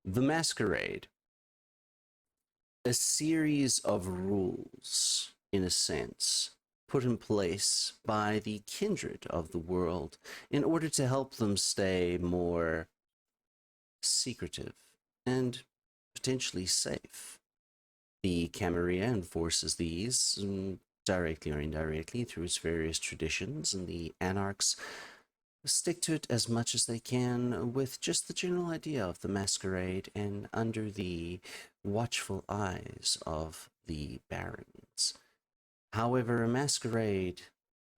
The Masquerade, a series of rules, in a sense, put in place by the kindred of the world in order to help them stay more secretive and potentially safe. The Camarilla enforces these directly or indirectly through its various traditions, and the Anarchs stick to it as much as they can with just the general idea of the masquerade and under the watchful eyes of the barons. However, a masquerade,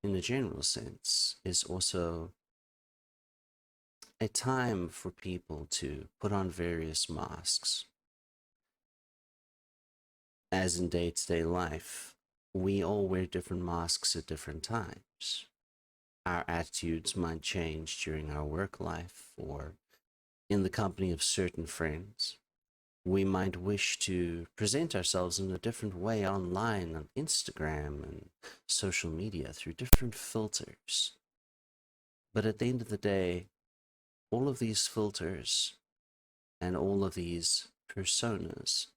in a general sense, is also a time for people to put on various masks. As in day-to-day life, we all wear different masks at different times. Our attitudes might change during our work life or in the company of certain friends. We might wish to present ourselves in a different way online on Instagram and social media through different filters. But at the end of the day, all of these filters and all of these personas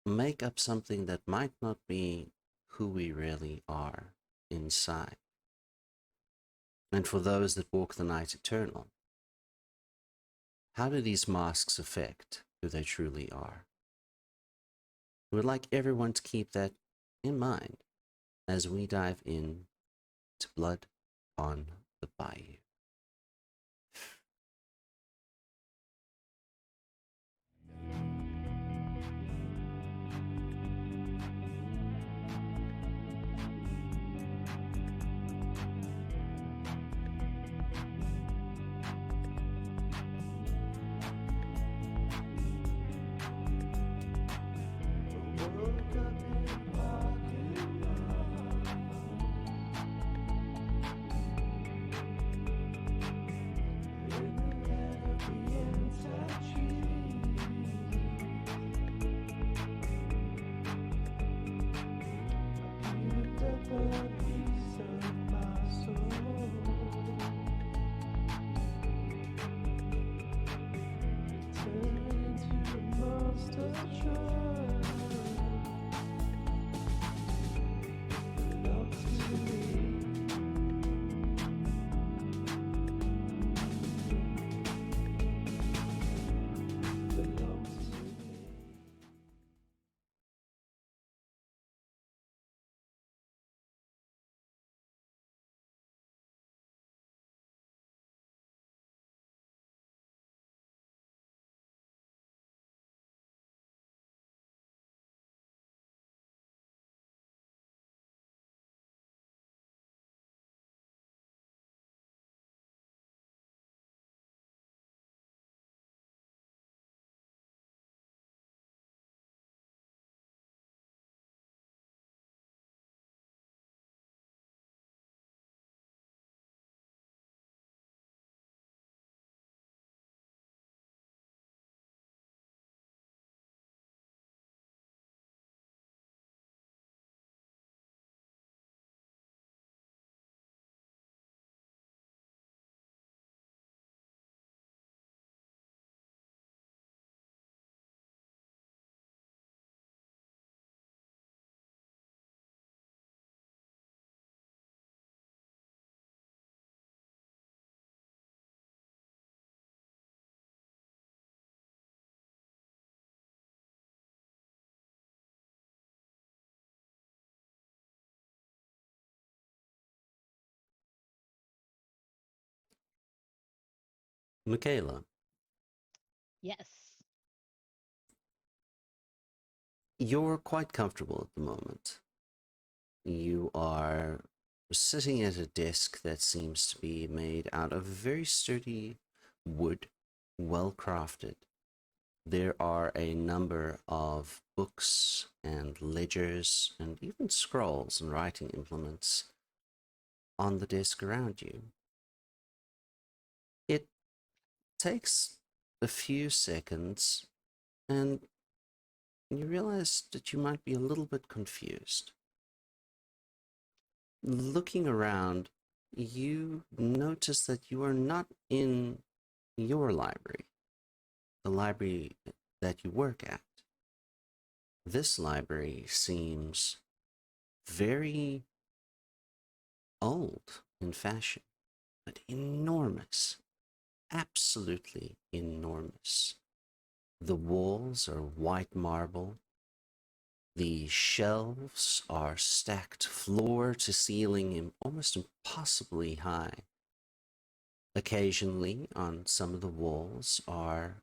make up something that might not be who we really are inside. And for those that walk the night eternal, how do these masks affect who they truly are? We'd like everyone to keep that in mind as we dive in to Blood on the Bayou. Mikaela, Yes. you're quite comfortable at the moment. You are sitting at a desk that seems to be made out of very sturdy wood, well crafted. There are a number of books and ledgers and even scrolls and writing implements on the desk around you. It takes a few seconds and you realize that you might be a little bit confused. Looking around, you notice that you are not in your library. the library that you work at. This library seems very old in fashion, but enormous, absolutely enormous. The walls are white marble. The shelves are stacked floor to ceiling and almost impossibly high. Occasionally, on some of the walls are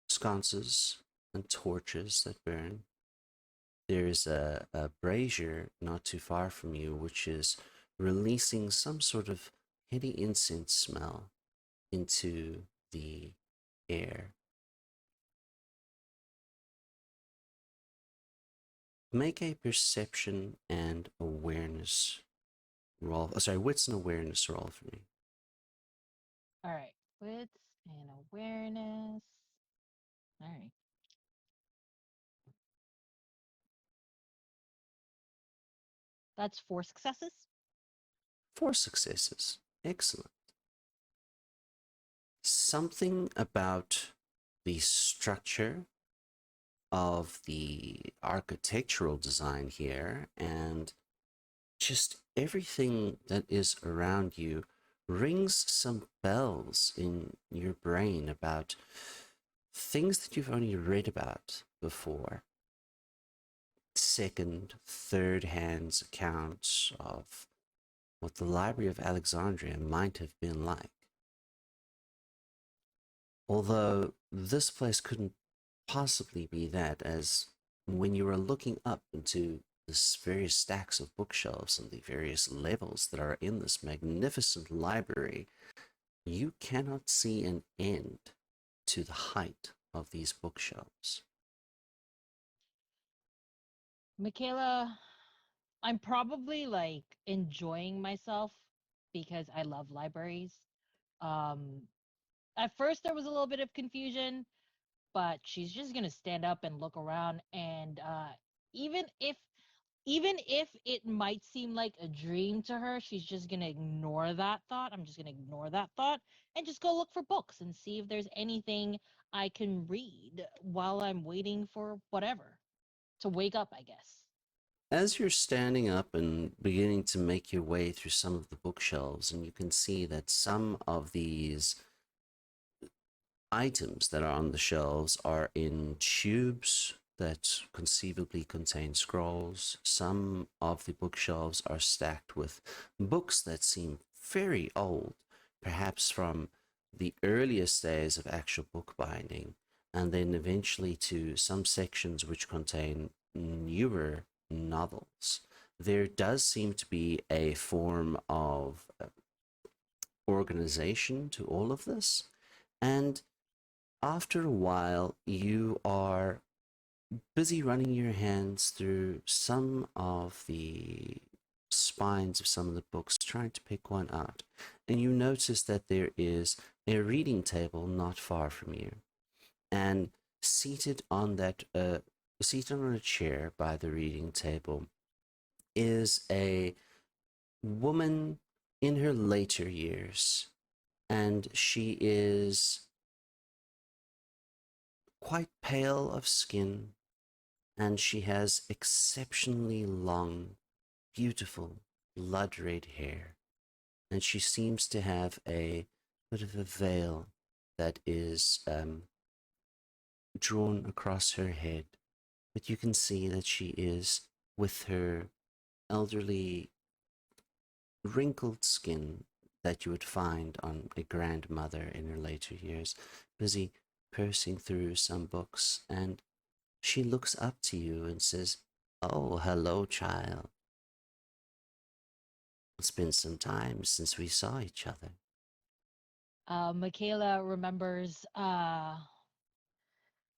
sconces and torches that burn. There's a brazier not too far from you, which is releasing some sort of heady incense smell into the air. Make a perception and awareness roll. Oh, sorry, wits and awareness roll for me. All right. Wits and awareness. All right. That's 4 successes. 4 successes. Excellent. Something about the structure of the architectural design here and just everything that is around you rings some bells in your brain about things that you've only read about before. Second, third hands accounts of what the Library of Alexandria might have been like. Although this place couldn't possibly be that, as when you are looking up into the various stacks of bookshelves and the various levels that are in this magnificent library, you cannot see an end to the height of these bookshelves. Mikaela, I'm probably like enjoying myself because I love libraries. Um, at first there was a little bit of confusion, but she's just gonna stand up and look around, and even if even if it might seem like a dream to her, she's just gonna ignore that thought. I'm just gonna ignore that thought and just go look for books and see if there's anything I can read while I'm waiting for whatever to wake up, I guess. As you're standing up and beginning to make your way through some of the bookshelves, and you can see that some of these items that are on the shelves are in tubes that conceivably contain scrolls. Some of the bookshelves are stacked with books that seem very old, perhaps from the earliest days of actual bookbinding, and then eventually to some sections which contain newer novels. There does seem to be a form of organization to all of this, and after a while, you are busy running your hands through some of the spines of some of the books, trying to pick one out. And you notice that there is a reading table not far from you. And seated on seated on a chair by the reading table is a woman in her later years. And she is quite pale of skin, and she has exceptionally long, beautiful, blood red hair, and she seems to have a bit of a veil that is drawn across her head, but you can see that she is with her elderly, wrinkled skin that you would find on a grandmother in her later years, busy pursing through some books, and she looks up to you and says, "Oh, hello, child. It's been some time since we saw each other." Mikaela remembers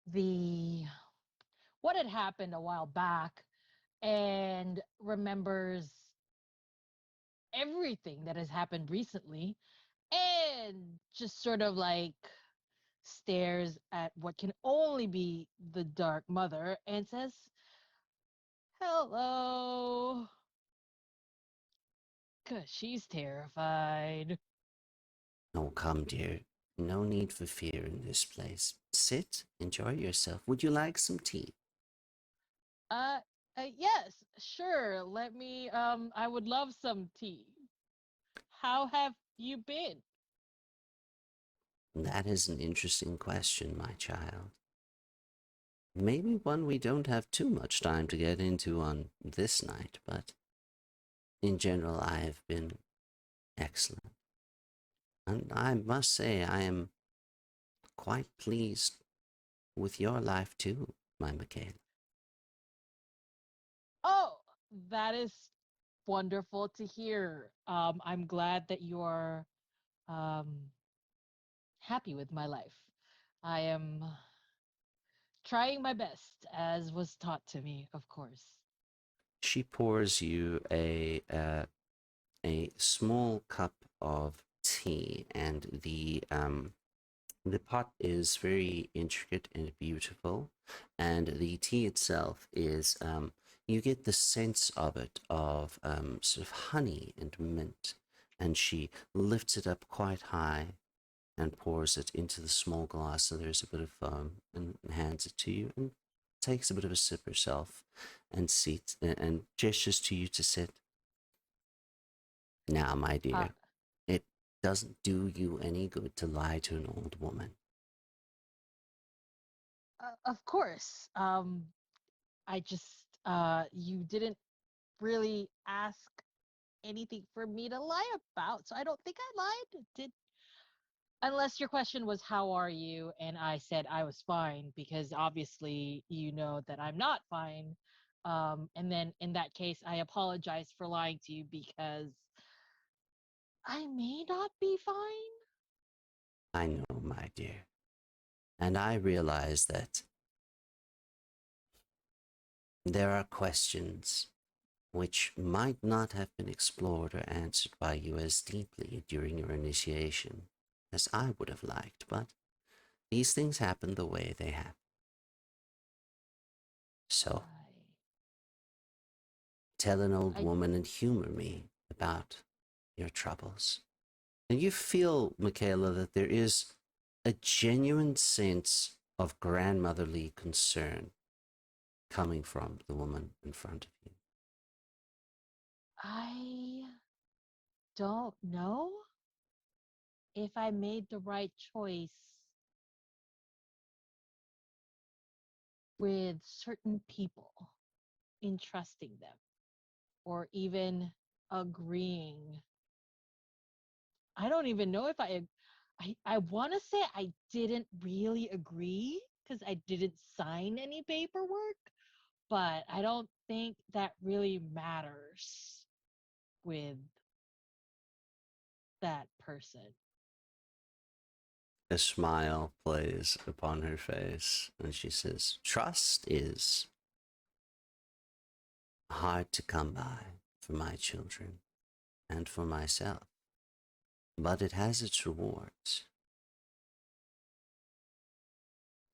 the what had happened a while back and remembers everything that has happened recently and just sort of like stares at what can only be the Dark Mother and says, "Hello." Because she's terrified. "Oh, come, dear. No need for fear in this place. Sit, enjoy yourself. Would you like some tea? Uh, yes, sure. Let me. I would love some tea. How have you been? That is an interesting question, my child. Maybe one we don't have too much time to get into on this night, but in general, I have been excellent. And I must say, I am quite pleased with your life too, my Mikaela. Oh, that is wonderful to hear. I'm glad that you're um happy with my life. I am trying my best, as was taught to me, of course. She pours you a small cup of tea, and the pot is very intricate and beautiful, and the tea itself is you get the sense of it of sort of honey and mint, and she lifts it up quite high and pours it into the small glass so there's a bit of foam and hands it to you and takes a bit of a sip herself and seats and gestures to you to sit. Now, my Uh, dear, it doesn't do you any good to lie to an old woman. of course. I just you didn't really ask anything for me to lie about, so I don't think I lied. Did unless your question was how are you and I said I was fine because obviously you know that I'm not fine. And then in that case I apologize for lying to you because I may not be fine. I know, my dear, and I realize that there are questions which might not have been explored or answered by you as deeply during your initiation as I would have liked, but these things happen the way they happen. So, tell an old I woman and humor me about your troubles. And you feel, Mikaela, that there is a genuine sense of grandmotherly concern coming from the woman in front of you. I don't know if I made the right choice with certain people in trusting them or even agreeing. I don't even know if I want to say I didn't really agree because I didn't sign any paperwork, but I don't think that really matters with that person. A smile plays upon her face, and she says, "Trust is hard to come by for my children and for myself, but it has its rewards.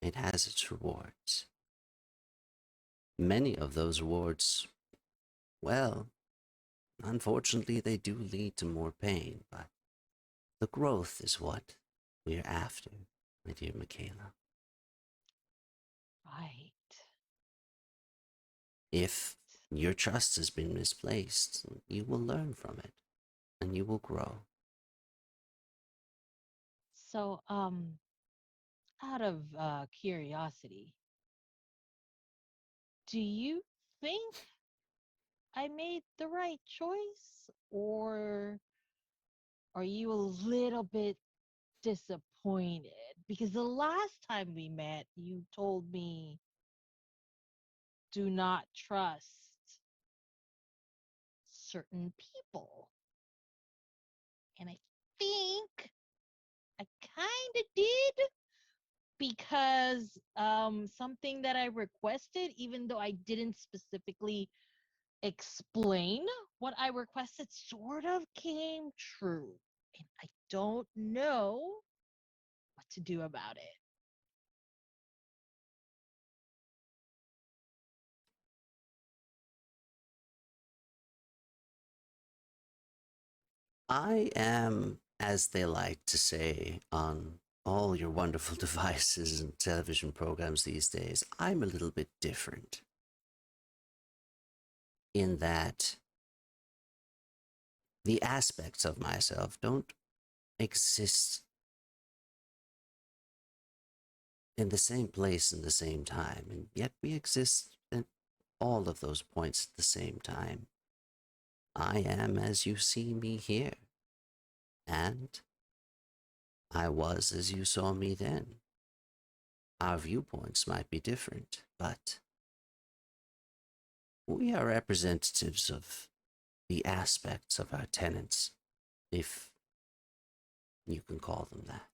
It has its rewards. Many of those rewards, well, unfortunately, they do lead to more pain, but the growth is what we're after, my dear Mikaela. Right. If your trust has been misplaced, you will learn from it and you will grow." So, out of curiosity, do you think I made the right choice, or are you a little bit disappointed? Because the last time we met, you told me do not trust certain people. And I think I kind of did because something that I requested, even though I didn't specifically explain what I requested, sort of came true. And I don't know what to do about it. I am, as they like to say on all your wonderful devices and television programs these days, I'm a little bit different in that the aspects of myself don't exist in the same place in the same time, and yet we exist at all of those points at the same time. I am as you see me here, and I was as you saw me then. Our viewpoints might be different, but we are representatives of the aspects of our tenants, if you can call them that.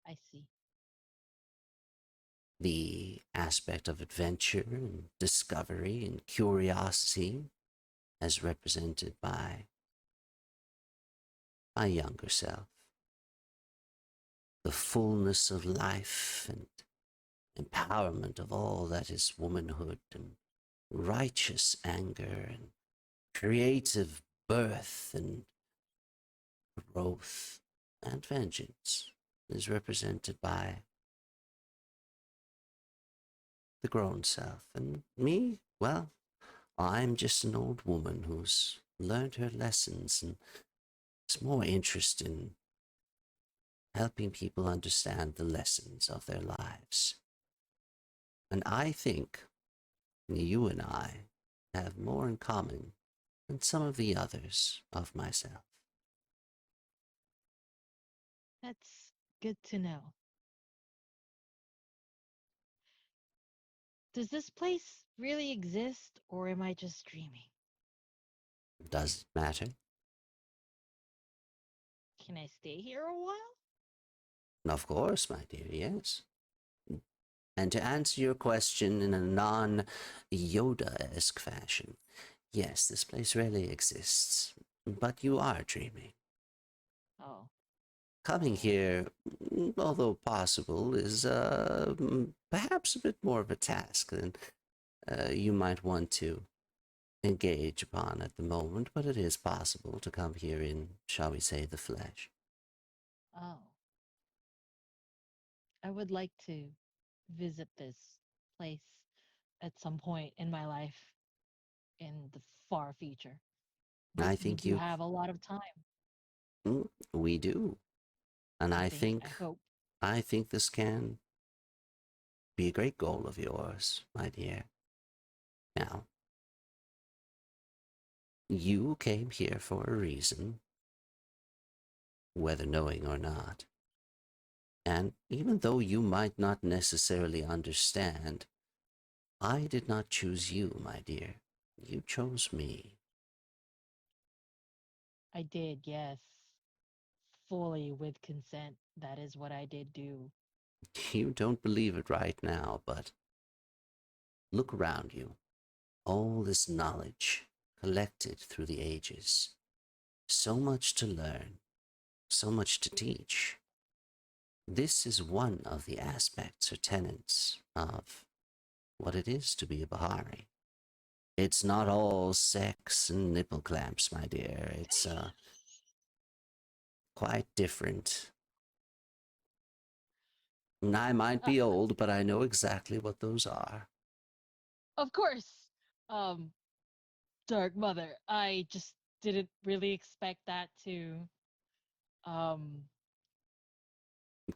I see. The aspect of adventure and discovery and curiosity, as represented by my younger self. The fullness of life and empowerment of all that is womanhood and righteous anger and creative birth and growth and vengeance is represented by the grown self. And me, well, I'm just an old woman who's learned her lessons and is more interested in helping people understand the lessons of their lives. And I think you and I have more in common than some of the others of myself. That's good to know. Does this place really exist, or am I just dreaming? Does it matter? Can I stay here a while? Of course, my dear, yes. And to answer your question in a non Yoda esque fashion, yes, this place really exists, but you are dreaming. Oh, Coming here, although possible, is perhaps a bit more of a task than you might want to engage upon at the moment, but it is possible to come here in, shall we say, the flesh. oh. I would like to visit this place at some point in my life in the far future. But I we think do you, have a lot of time, we do, and I hope. I think this can be a great goal of yours, my dear. Now, you came here for a reason, whether knowing or not. And even though you might not necessarily understand, I did not choose you, my dear. You chose me. I did, yes. Fully with consent. That is what I did do. You don't believe it right now, but look around you. All this knowledge collected through the ages. So much to learn, so much to teach. This is one of the aspects or tenets of what it is to be a Bahari. It's not all sex and nipple clamps, my dear. It's quite different. And I might Uh, be old, but I know exactly what those are. of course, um, Dark Mother. I just didn't really expect that to um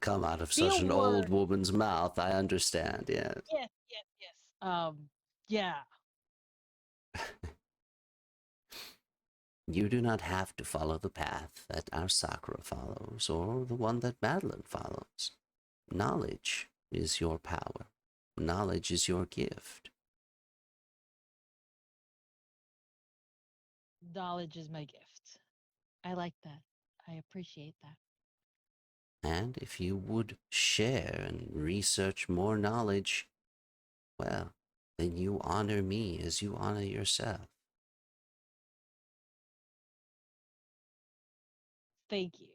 Come out of be a such an old word. woman's mouth, I understand, yes. Yes, yes, yes. Yeah. You do not have to follow the path that our Sakura follows, or the one that Madeline follows. Knowledge is your power. Knowledge is your gift. Knowledge is my gift. I like that. I appreciate that. And if you would share and research more knowledge, well, then you honor me as you honor yourself. Thank you.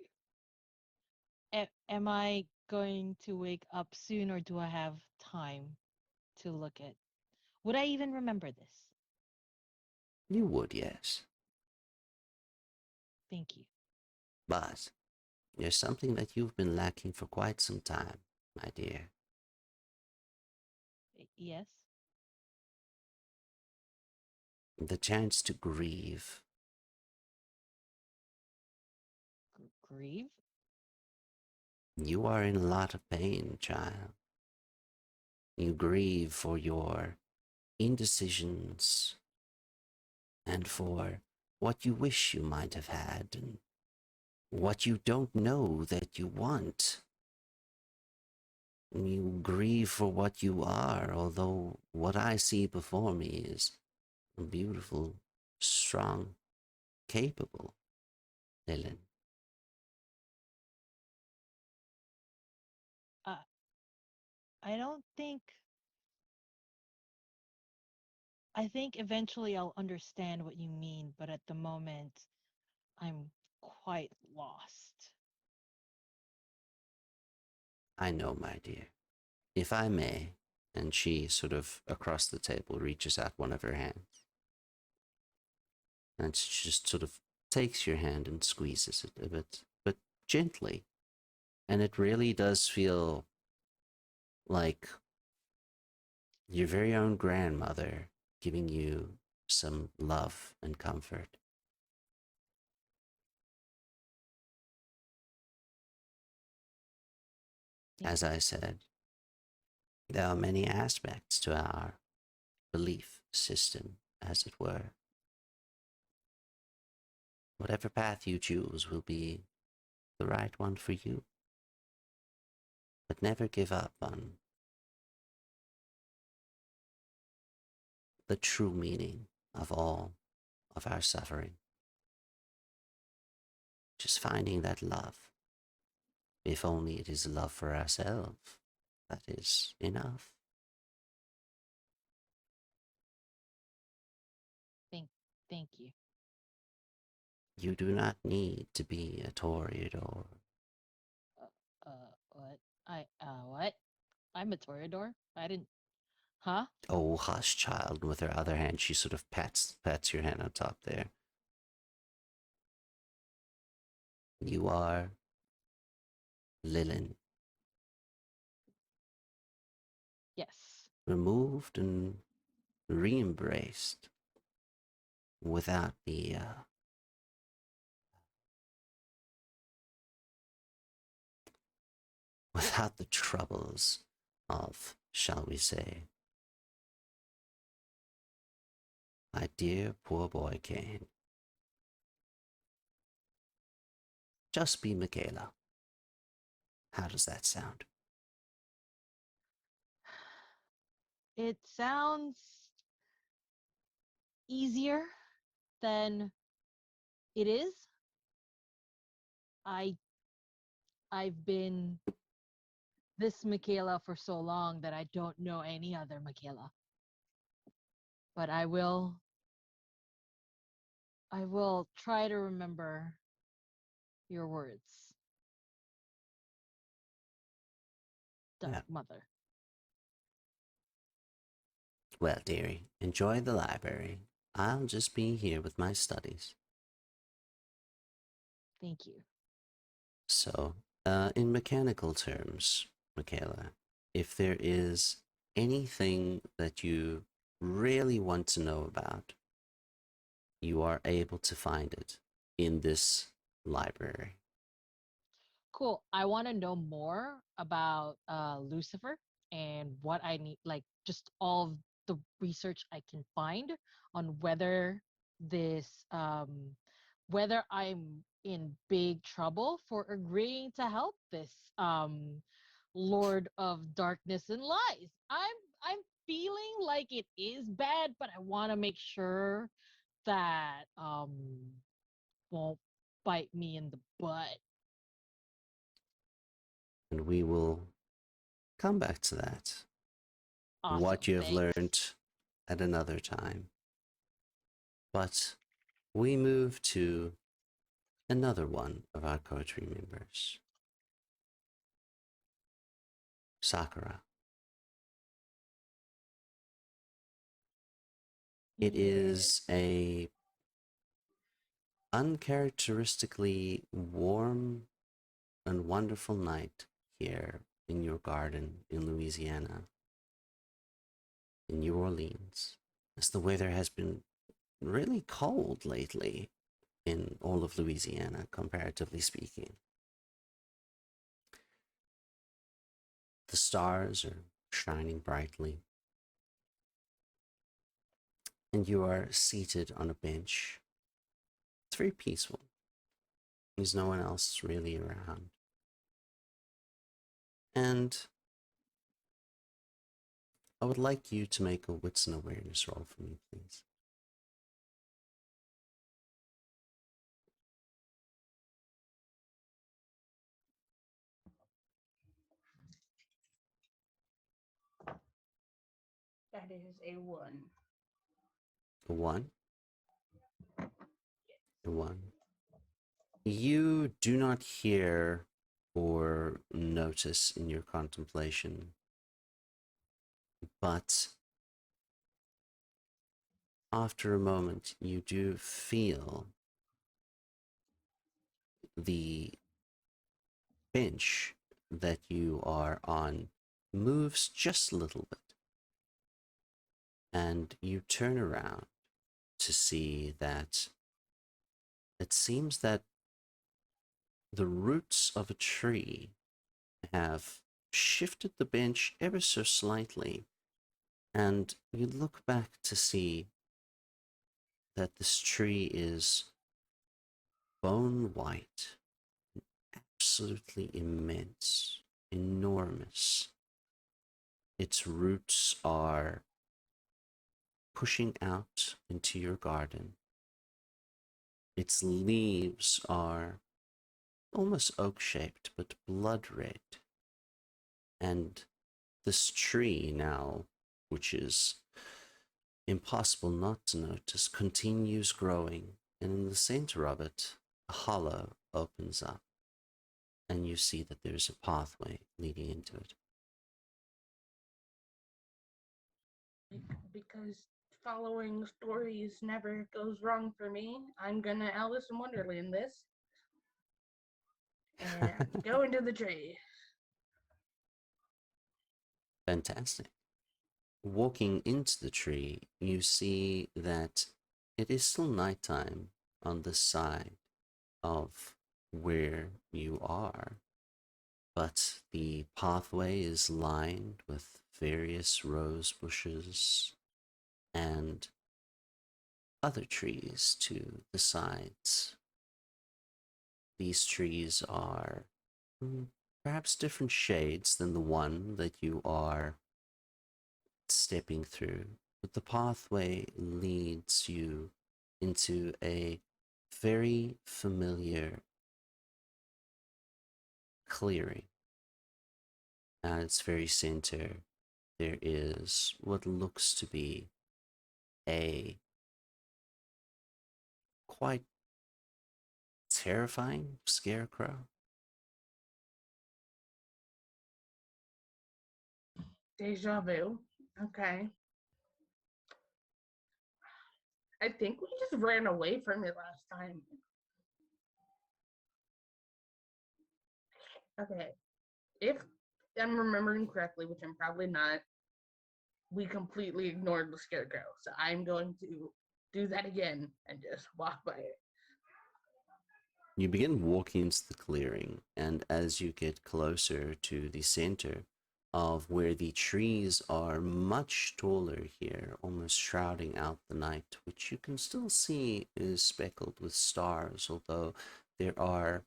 Am I going to wake up soon, or do I have time to look at? Would I even remember this? You would, yes. Thank you. But There's something that you've been lacking for quite some time, my dear. Yes. The chance to grieve. Grieve? You are in a lot of pain, child. You grieve for your indecisions and for what you wish you might have had and what you don't know that you want. You grieve for what you are, although what I see before me is a beautiful, strong, capable Lilin. Uh, I don't think. I think eventually I'll understand what you mean, but at the moment, I'm quite lost. I know, my dear. If I may, and she sort of across the table reaches out one of her hands, and she just sort of takes your hand and squeezes it a bit, but gently. And it really does feel like your very own grandmother giving you some love and comfort. Thank As you. I said, there are many aspects to our belief system, as it were. Whatever path you choose will be the right one for you. But never give up on the true meaning of all of our suffering. Just finding that love, if only it is love for ourselves, that is enough. Thank, thank you. You do not need to be a Toreador. What? What? I'm a Toreador? I didn't. Huh? Oh, hush, child. With her other hand, she sort of pats your hand on top there. You are Lilin, Yes. removed and re-embraced without the without the troubles of, shall we say, my dear poor boy Kane. Just be Mikaela. How does that sound? It sounds easier than it is. I I've been this Mikaela for so long that I don't know any other Mikaela. But I will try to remember your words, Dark Yeah. Mother. Well, dearie, enjoy the library. I'll just be here with my studies. Thank you. So, in mechanical terms, Mikaela, if there is anything that you really want to know about, you are able to find it in this library. Cool. I want to know more about Lucifer and what I need, like just all of the research I can find on this, whether I'm in big trouble for agreeing to help this Lord of Darkness and Lies. I'm feeling like it is bad, but I want to make sure that won't bite me in the butt. And we will come back to that. What Awesome. you have Thanks. learned at another time. But we move to another one of our coterie members, Sakura. It Yes. is a uncharacteristically warm and wonderful night here in your garden in Louisiana, in New Orleans, as the weather has been really cold lately in all of Louisiana, comparatively speaking. The stars are shining brightly, and you are seated on a bench. It's very peaceful. There's no one else really around. And I would like you to make a wits and awareness roll for me, please. That is a 1. A 1? A 1. You do not hear or notice in your contemplation, but after a moment, you do feel the bench that you are on moves just a little bit. And you turn around to see that it seems that the roots of a tree have shifted the bench ever so slightly. And you look back to see that this tree is bone white, absolutely immense, enormous. Its roots are pushing out into your garden. Its leaves are almost oak-shaped, but blood red. And this tree now, which is impossible not to notice, continues growing, and in the center of it, a hollow opens up, and you see that there's a pathway leading into it. Because following stories never goes wrong for me, I'm gonna Alice in Wonderland this. And go into the tree. Fantastic. Walking into the tree, you see that it is still nighttime on this side of where you are, but the pathway is lined with various rose bushes and other trees to the sides. These trees are perhaps different shades than the one that you are stepping through, but the pathway leads you into a very familiar clearing. At its very center, there is what looks to be a quite terrifying scarecrow. Deja vu. Okay. I think we just ran away from it last time. Okay. If I'm remembering correctly, which I'm probably not, we completely ignored the scarecrow. So I'm going to do that again and just walk by it. You begin walking into the clearing, and as you get closer to the center of where the trees are much taller here, almost shrouding out the night, which you can still see is speckled with stars, although there are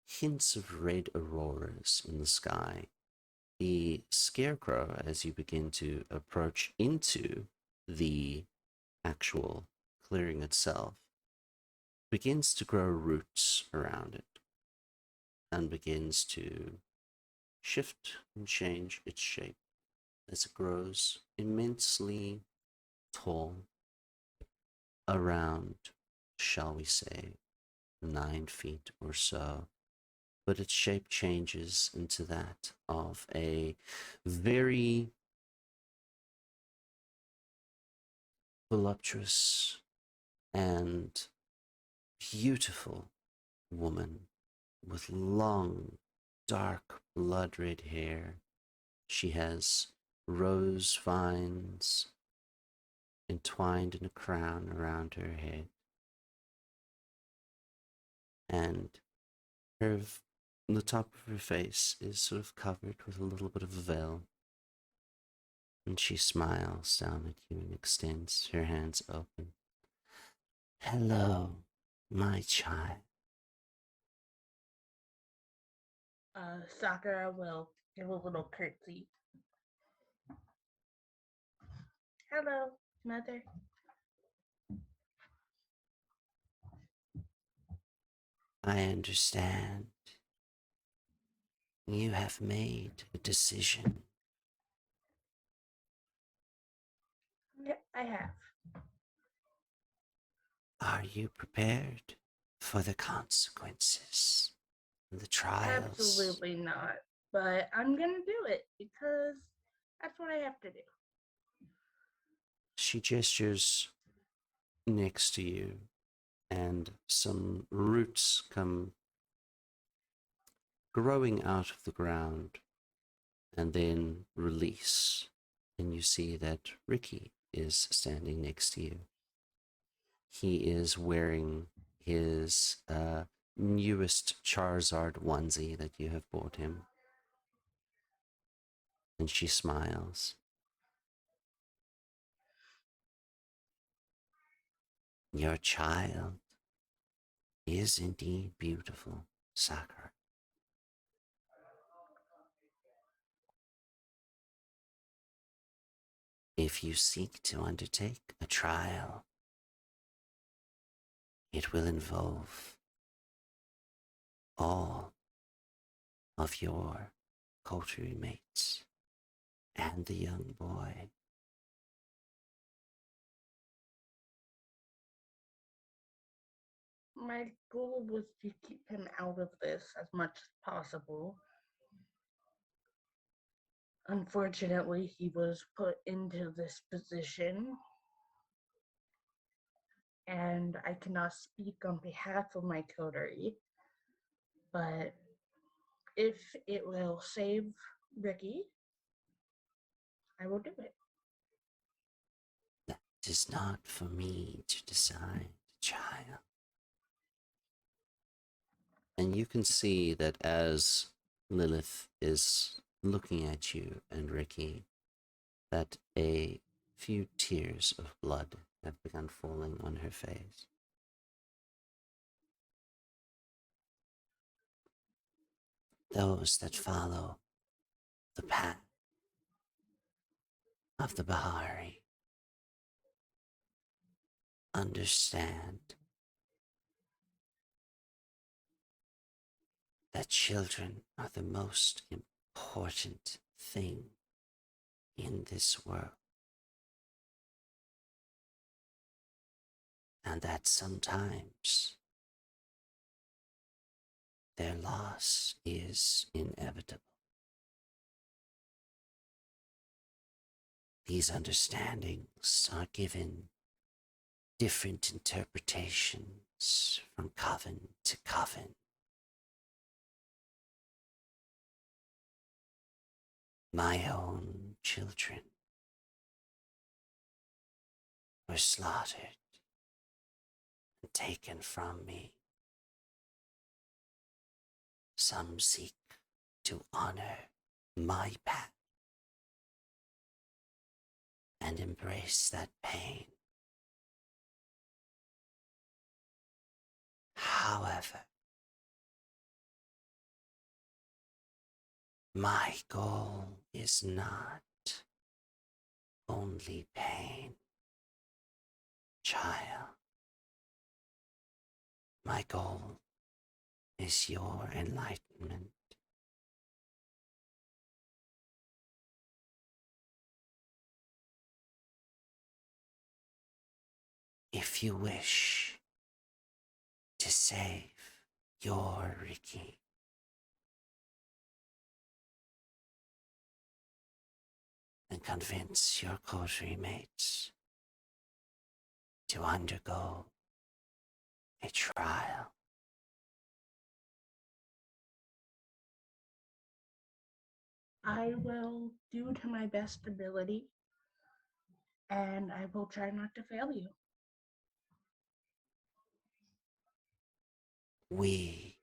hints of red auroras in the sky. The scarecrow, as you begin to approach into the actual clearing itself, begins to grow roots around it and begins to shift and change its shape as it grows immensely tall, around, shall we say, 9 feet or so. But its shape changes into that of a very voluptuous and beautiful woman with long, dark, blood-red hair. She has rose vines entwined in a crown around her head, and the top of her face is sort of covered with a little bit of a veil. And she smiles down at you and extends her hands open. Hello, my child. Sakura will give a little curtsy. Hello, mother. I understand you have made a decision. Yeah, I have. Are you prepared for the consequences, the trials? Absolutely not. But I'm gonna do it because that's what I have to do. She gestures next to you, and some roots come growing out of the ground and then release. And you see that Ricky is standing next to you. He is wearing his newest Charizard onesie that you have bought him. And she smiles. Your child is indeed beautiful, Sakura. If you seek to undertake a trial, it will involve all of your coterie mates and the young boy. My goal was to keep him out of this as much as possible. Unfortunately, he was put into this position, and I cannot speak on behalf of my coterie, but if it will save Ricky, I will do it. That is not for me to decide, child. And you can see that as Lilith is looking at you and Ricky, that a few tears of blood have begun falling on her face. Those that follow the path of the Bahari understand that children are the most important thing in this world. And that sometimes their loss is inevitable. These understandings are given different interpretations from coven to coven. My own children were slaughtered and taken from me. Some seek to honor my path and embrace that pain. However, my goal is not only pain, child. My goal is your enlightenment. If you wish to save your Ricky, and convince your coterie mates to undergo a trial, I will do to my best ability, and I will try not to fail you. We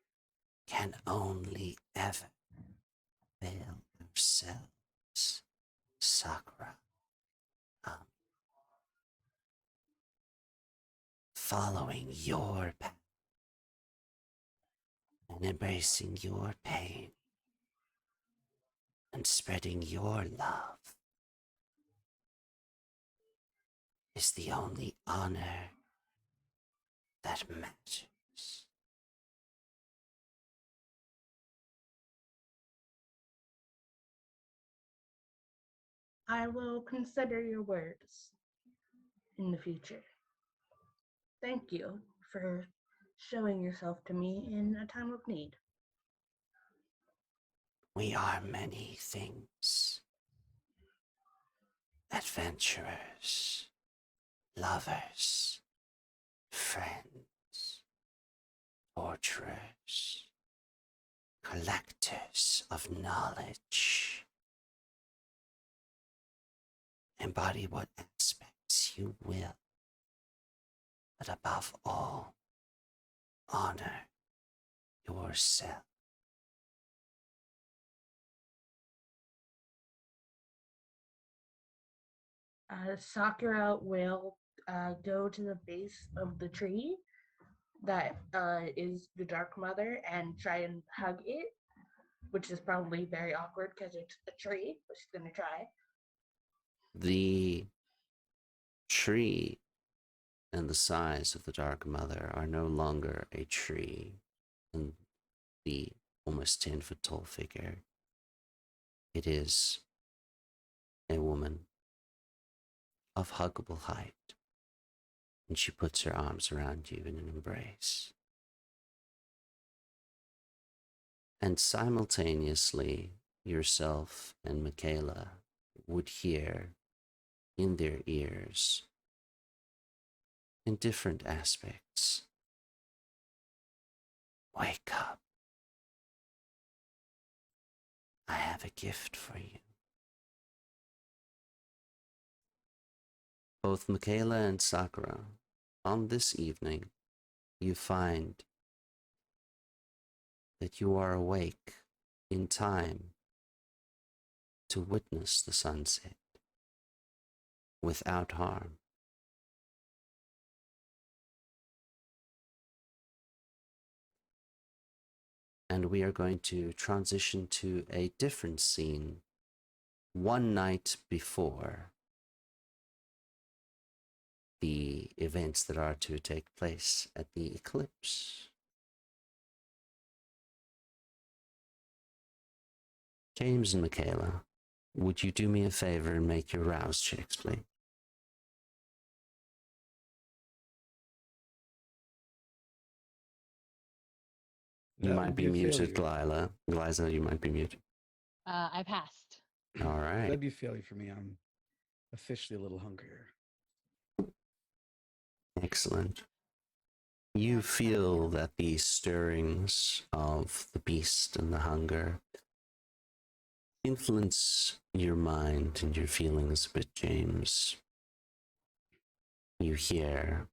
can only ever fail ourselves, Sakura. Um, Following your path and embracing your pain and spreading your love is the only honor that matters. I will consider your words in the future. Thank you for showing yourself to me in a time of need. We are many things: adventurers, lovers, friends, torturers, collectors of knowledge. Embody what aspects you will, but above all, honor yourself. Sakura will go to the base of the tree that is the Dark Mother and try and hug it, which is probably very awkward because it's a tree, but she's going to try. The tree and the size of the Dark Mother are no longer a tree and the almost 10-foot tall figure. It is a woman of huggable height, and she puts her arms around you in an embrace. And simultaneously, yourself and Mikaela would hear in their ears, in different aspects, "Wake up. I have a gift for you." Both Mikaela and Sakura, on this evening, you find that you are awake in time to witness the sunset without harm. And we are going to transition to a different scene one night before the events that are to take place at the eclipse. James and Mikaela, would you do me a favor and make your rouse checks, please? You might be muted, Glyla. Glyza, you might be muted. I passed. All right. That'd be a failure for me. I'm officially a little hungrier. Excellent. You feel that the stirrings of the beast and the hunger influence your mind and your feelings a bit, James. You hear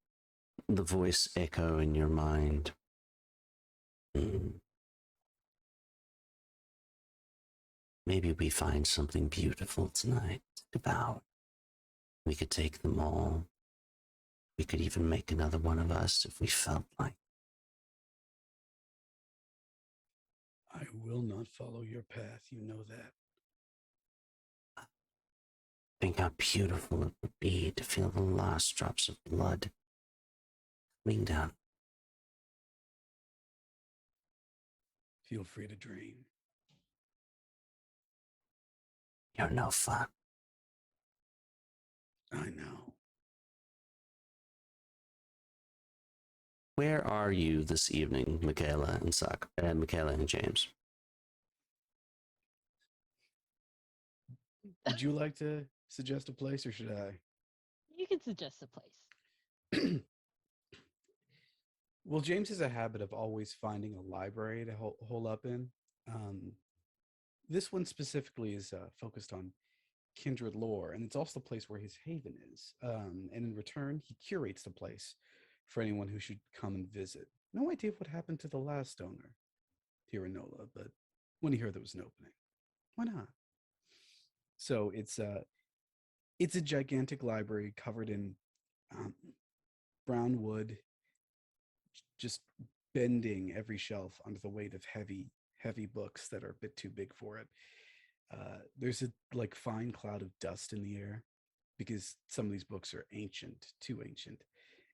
the voice echo in your mind. Maybe we find something beautiful tonight to devour. We could take them all. We could even make another one of us if we felt like. I will not follow your path. You know that. Think how beautiful it would be to feel the last drops of blood coming down. Feel free to dream. You're no fun. I know. Where are you this evening, Mikaela and Mikaela and James? Would you like to suggest a place, or should I? You can suggest a place. Well, James has a habit of always finding a library to hole up in. This one specifically is focused on kindred lore, and it's also the place where his haven is. And in return, he curates the place for anyone who should come and visit. No idea what happened to the last owner here in Nola, but when he heard there was an opening, why not? So it's a gigantic library covered in um, brown wood, just bending every shelf under the weight of heavy books that are a bit too big for it. There's a like fine cloud of dust in the air because some of these books are ancient, too ancient,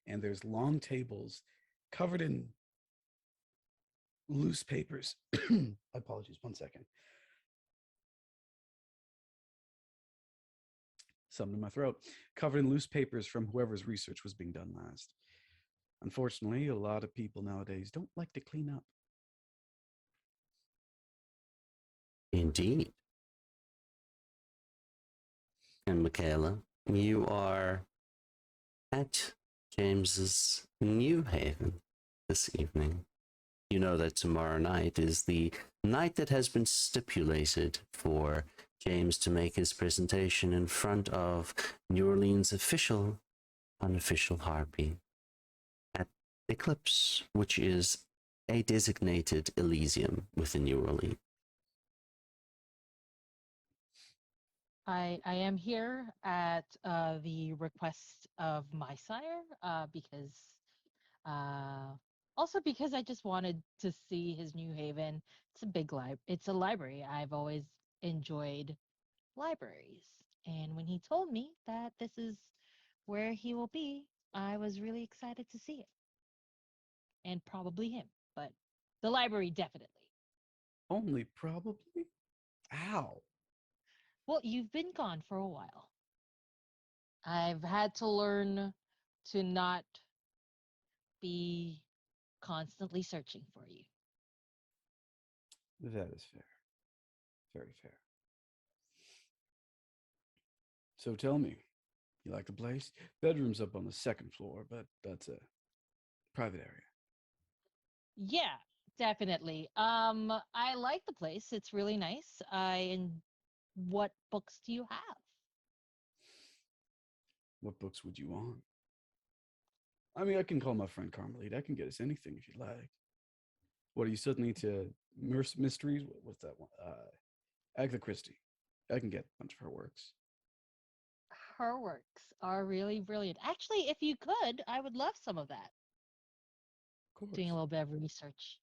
and there's long tables covered in loose papers. Apologies, 1 second. Something in my throat. Covered in loose papers from whoever's research was being done last. Unfortunately, a lot of people nowadays don't like to clean up. Indeed. And Mikaela, you are at James's new haven this evening. You know that tomorrow night is the night that has been stipulated for James to make his presentation in front of New Orleans' official, unofficial harpy at Eclipse, which is a designated Elysium within New Orleans. I am here at the request of my sire because also because I just wanted to see his new haven. It's a big it's a library. I've always enjoyed libraries. And when he told me that this is where he will be, I was really excited to see it. And probably him, but the library definitely. Only probably? Ow. Well, you've been gone for a while. I've had to learn to not be constantly searching for you. That is fair. Very fair. So tell me, you like the place? Bedroom's up on the second floor, but that's a private area. Yeah, definitely. I like the place. It's really nice. What books do you have? What books would you want? I mean, I can call my friend Carmelite. I can get us anything if you like. What are you suddenly to mysteries? What's that one? Agatha Christie. I can get a bunch of her works. Her works are really brilliant. Actually, if you could, I would love some of that. Of course. Doing a little bit of research.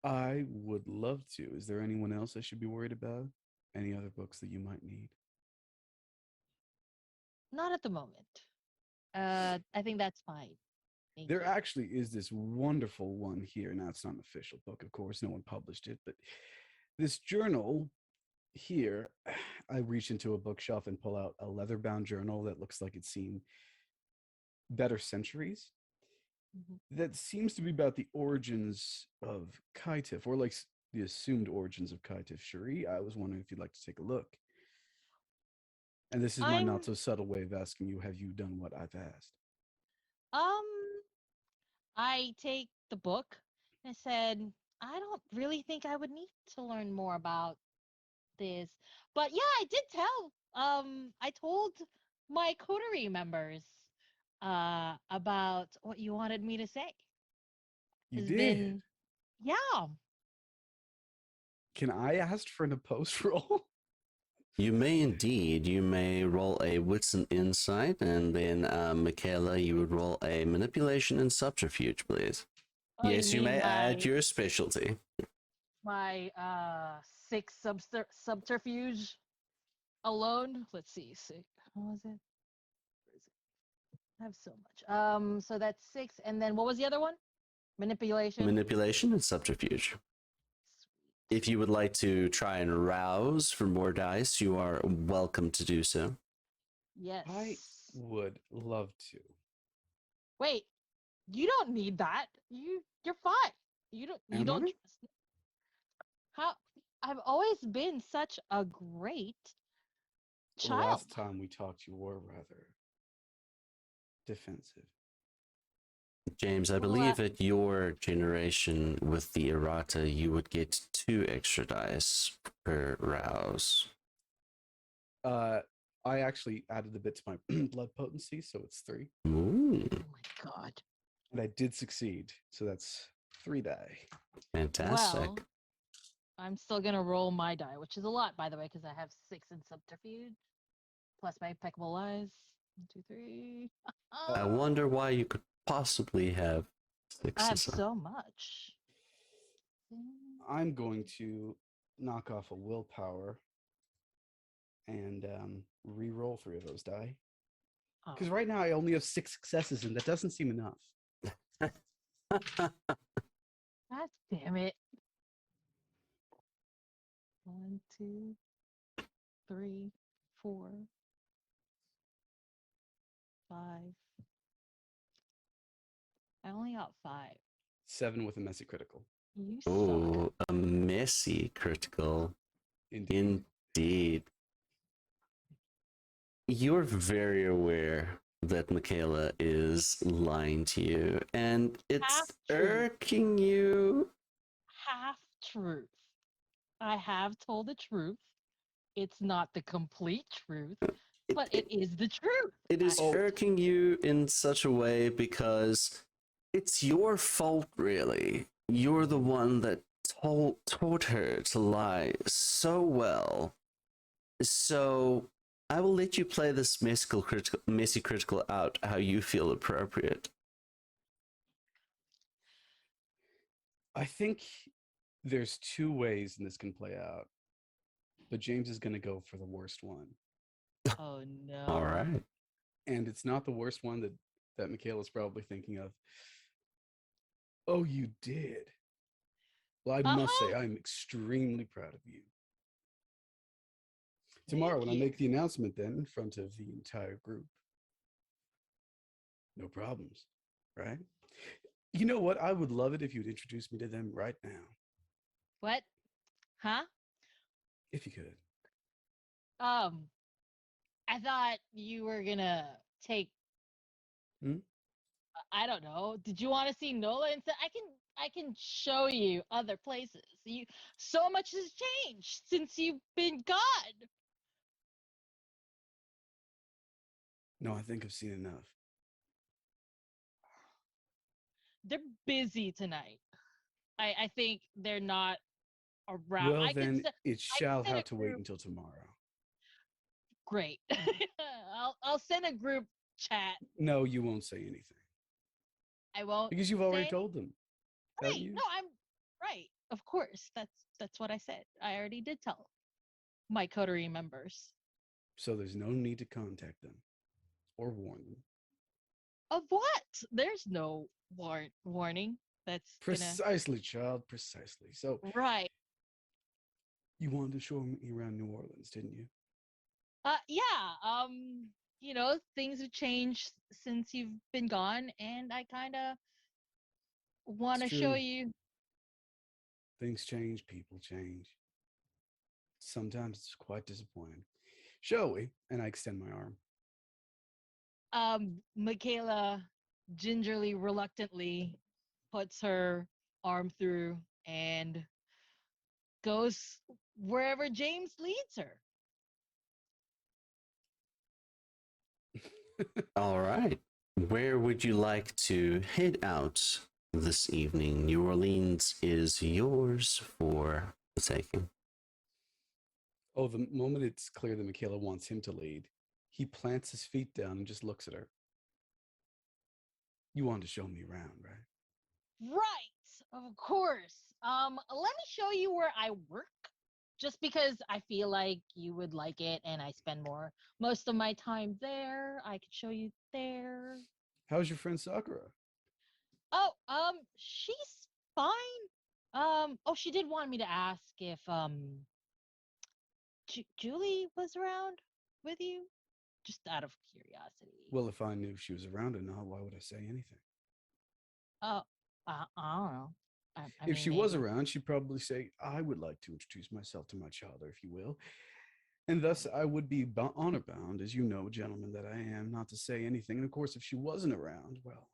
I would love to. Is there anyone else I should be worried about? Any other books that you might need? Not at the moment. I think that's fine. Thank There you. actually is this wonderful one here. Now, it's not an official book, of course. No one published it, but this journal here, I reach into a bookshelf and pull out a leather-bound journal that looks like it's seen better centuries. Mhm. That seems to be about the origins of Kaitif, or like the assumed origins of Kaitif Shuri. I was wondering if you'd like to take a look. And this is my I'm not so subtle way of asking you, have you done what I've asked? um I take the book and I said, I don't really think I would need to learn more about this. But yeah, I did tell. I told my coterie members about what you wanted me to say. You Has did. been yeah. Can I ask for an opposed roll? You may indeed. You may roll a wits and insight, and then Mikaela, you would roll a manipulation and subterfuge, please. Oh, Yes, you may add your specialty. my 6 subterfuge alone. Let's see. What was it? Where is it? I have so much. So that's 6, and then what was the other one? Manipulation. Manipulation and subterfuge. If you would like to try and rouse for more dice, you are welcome to do so. Yes. I would love to. Wait, you don't need that. You're fine. You don't Am trust I? me. How I've always been such a great Well, the child. last time we talked, you were rather defensive. James, I believe at your generation with the errata, you would get 2 extra dice per rouse. I actually added a bit to my blood potency, so it's 3. Ooh, Oh my god. And I did succeed, so that's 3 die. fantastic. Well, I'm still gonna roll my die, which is a lot, by the way, because I have 6 in subterfuge, plus my impeccable lies. 1, 2, 3. I wonder why you could possibly have 6 I or have so. so much. I'm going to knock off a willpower and re-roll 3 of those die. Because right now I only have 6 successes, and that doesn't seem enough. God damn it. 1, 2, 3, 4, 5. I only got 5. 7 with a messy critical. You suck. Ooh, a messy critical. Indeed. Indeed. You're very aware that Mikaela is lying to you, and it's Half truth. irking you. Half truth. I have told the truth. It's not the complete truth, but it is the truth. It is Oh. irking you in such a way because it's your fault, really. You're the one that taught her to lie so well. So I will let you play this messy critical out how you feel appropriate. I think there's 2 ways this can play out, but James is going to go for the worst one. Oh no. All right. And it's not the worst one that Mikaela's probably thinking of. Oh, you did. Well, I must say, I'm extremely proud of you. Tomorrow, when I make the announcement then in front of the entire group, no problems, right? You know what? I would love it if you'd introduce me to them right now. What? Huh? If you could. I thought you were gonna take. Hmm? I don't know. Did you want to see Nola instead? I can show you other places. So much has changed since you've been gone. No, I think I've seen enough. They're busy tonight. I think they're not around. Well, then it shall have to wait until tomorrow. Great. I'll send a group chat. No, you won't say anything. I won't. Because you've already told them. Right. No, I'm right. Of course. That's what I said. I already did tell my coterie members. So there's no need to contact them or warn them. Of what? There's no warning. That's precisely, child, precisely. So right. You wanted to show me around New Orleans, didn't you? Yeah. You know, things have changed since you've been gone, and I kind of want to show you. Things change, people change. Sometimes it's quite disappointing. Shall we? And I extend my arm. Mikaela gingerly, reluctantly puts her arm through and goes wherever James leads her. All right. Where would you like to head out this evening? New Orleans is yours for the taking. Oh, the moment it's clear that Mikaela wants him to lead, he plants his feet down and just looks at her. You want to show me around, right? Right, of course. Let me show you where I work. Just because I feel like you would like it and I spend most of my time there. I could show you there. How's your friend Sakura? Oh, she's fine. She did want me to ask if Julie was around with you, just out of curiosity. Well, if I knew she was around or not, why would I say anything? Oh, I don't know. If she was around, she'd probably say, I would like to introduce myself to my child, if you will. And thus, I would be honor bound, as you know, gentlemen, that I am, not to say anything. And of course, if she wasn't around, well,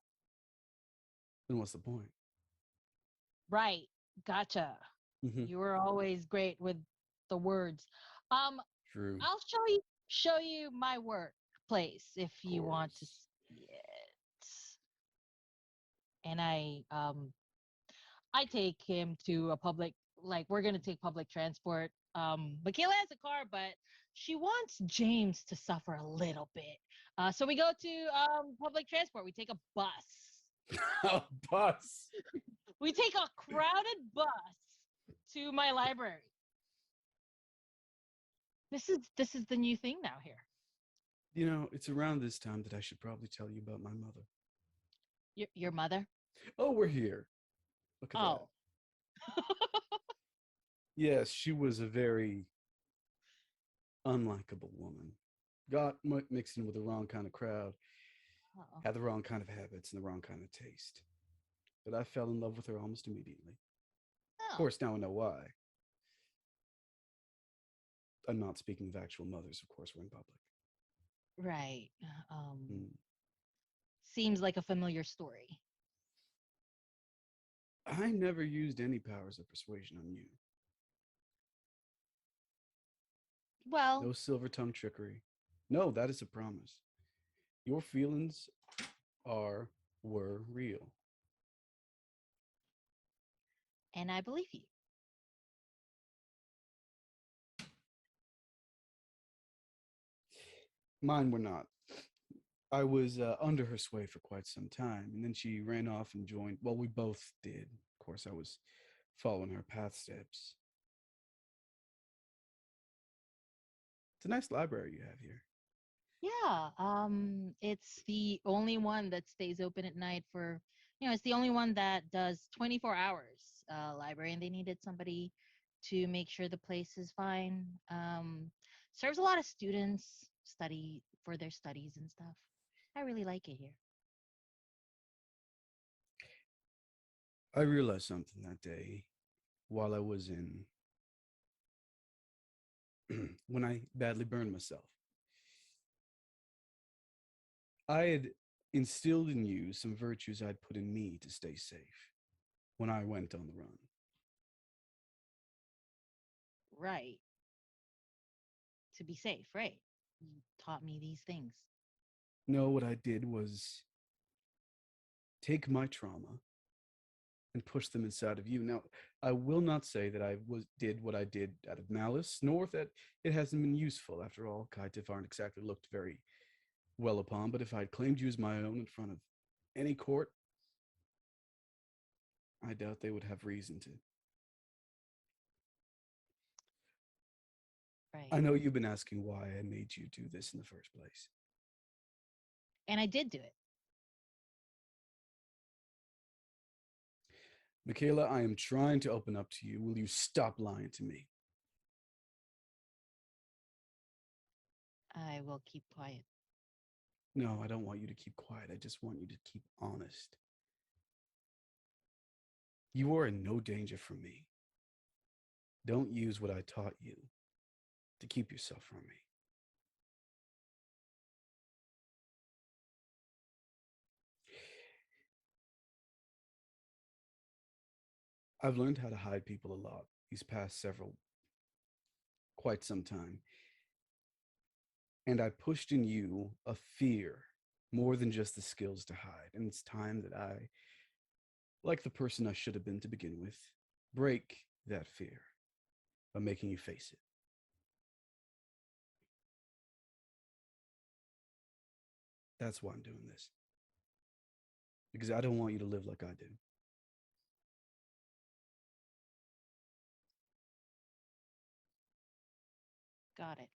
Then what's the point? Right. Gotcha. Hmm. You were always great with the words. Um, True. I'll show you my workplace if Of you want to course. see it. And I take him to a public, like we're gonna take public transport. Mikaela has a car, but she wants James to suffer a little bit. So we go to public transport. We take a bus. A bus. We take a crowded bus to my library. This is the new thing now here. You know, it's around this time that I should probably tell you about my mother. Your mother? Oh, we're here. Look at that. Oh. Yes, she was a very unlikable woman. Got mixed in with the wrong kind of crowd, Uh-oh. had the wrong kind of habits and the wrong kind of taste. But I fell in love with her almost immediately. Of Oh. course, now I know why. I'm not speaking of actual mothers, of course, we're in public. Right. Hmm. Seems like a familiar story. I never used any powers of persuasion on you. Well, No silver tongue trickery. No, that is a promise. Your feelings were real. and I believe you. Mine were not. I was under her sway for quite some time, and then she ran off and joined. Well, we both did. Of course, I was following her path steps. It's a nice library you have here. Yeah, it's the only one that stays open at night for, it's the only one that does 24 hours library, and they needed somebody to make sure the place is fine. Serves a lot of students study for their studies and stuff. I really like it here. I realized something that day while I was in, when I badly burned myself. I had instilled in you some virtues I'd put in me to stay safe when I went on the run. Right. To be safe, right? You taught me these things. No, what I did was take my trauma and push them inside of you. Now, I will not say that did what I did out of malice, nor that it hasn't been useful. After all, Kaitif aren't exactly looked very well upon, but if I'd claimed you as my own in front of any court, I doubt they would have reason to. Right. I know you've been asking why I made you do this in the first place. And I did do it. Mikaela, I am trying to open up to you. Will you stop lying to me? I will keep quiet. No, I don't want you to keep quiet. I just want you to keep honest. You are in no danger from me. Don't use what I taught you to keep yourself from me. I've learned how to hide people a lot these past quite some time. And I pushed in you a fear more than just the skills to hide. And it's time that I, like the person I should have been to begin with, break that fear by making you face it. That's why I'm doing this. Because I don't want you to live like I do. Got it.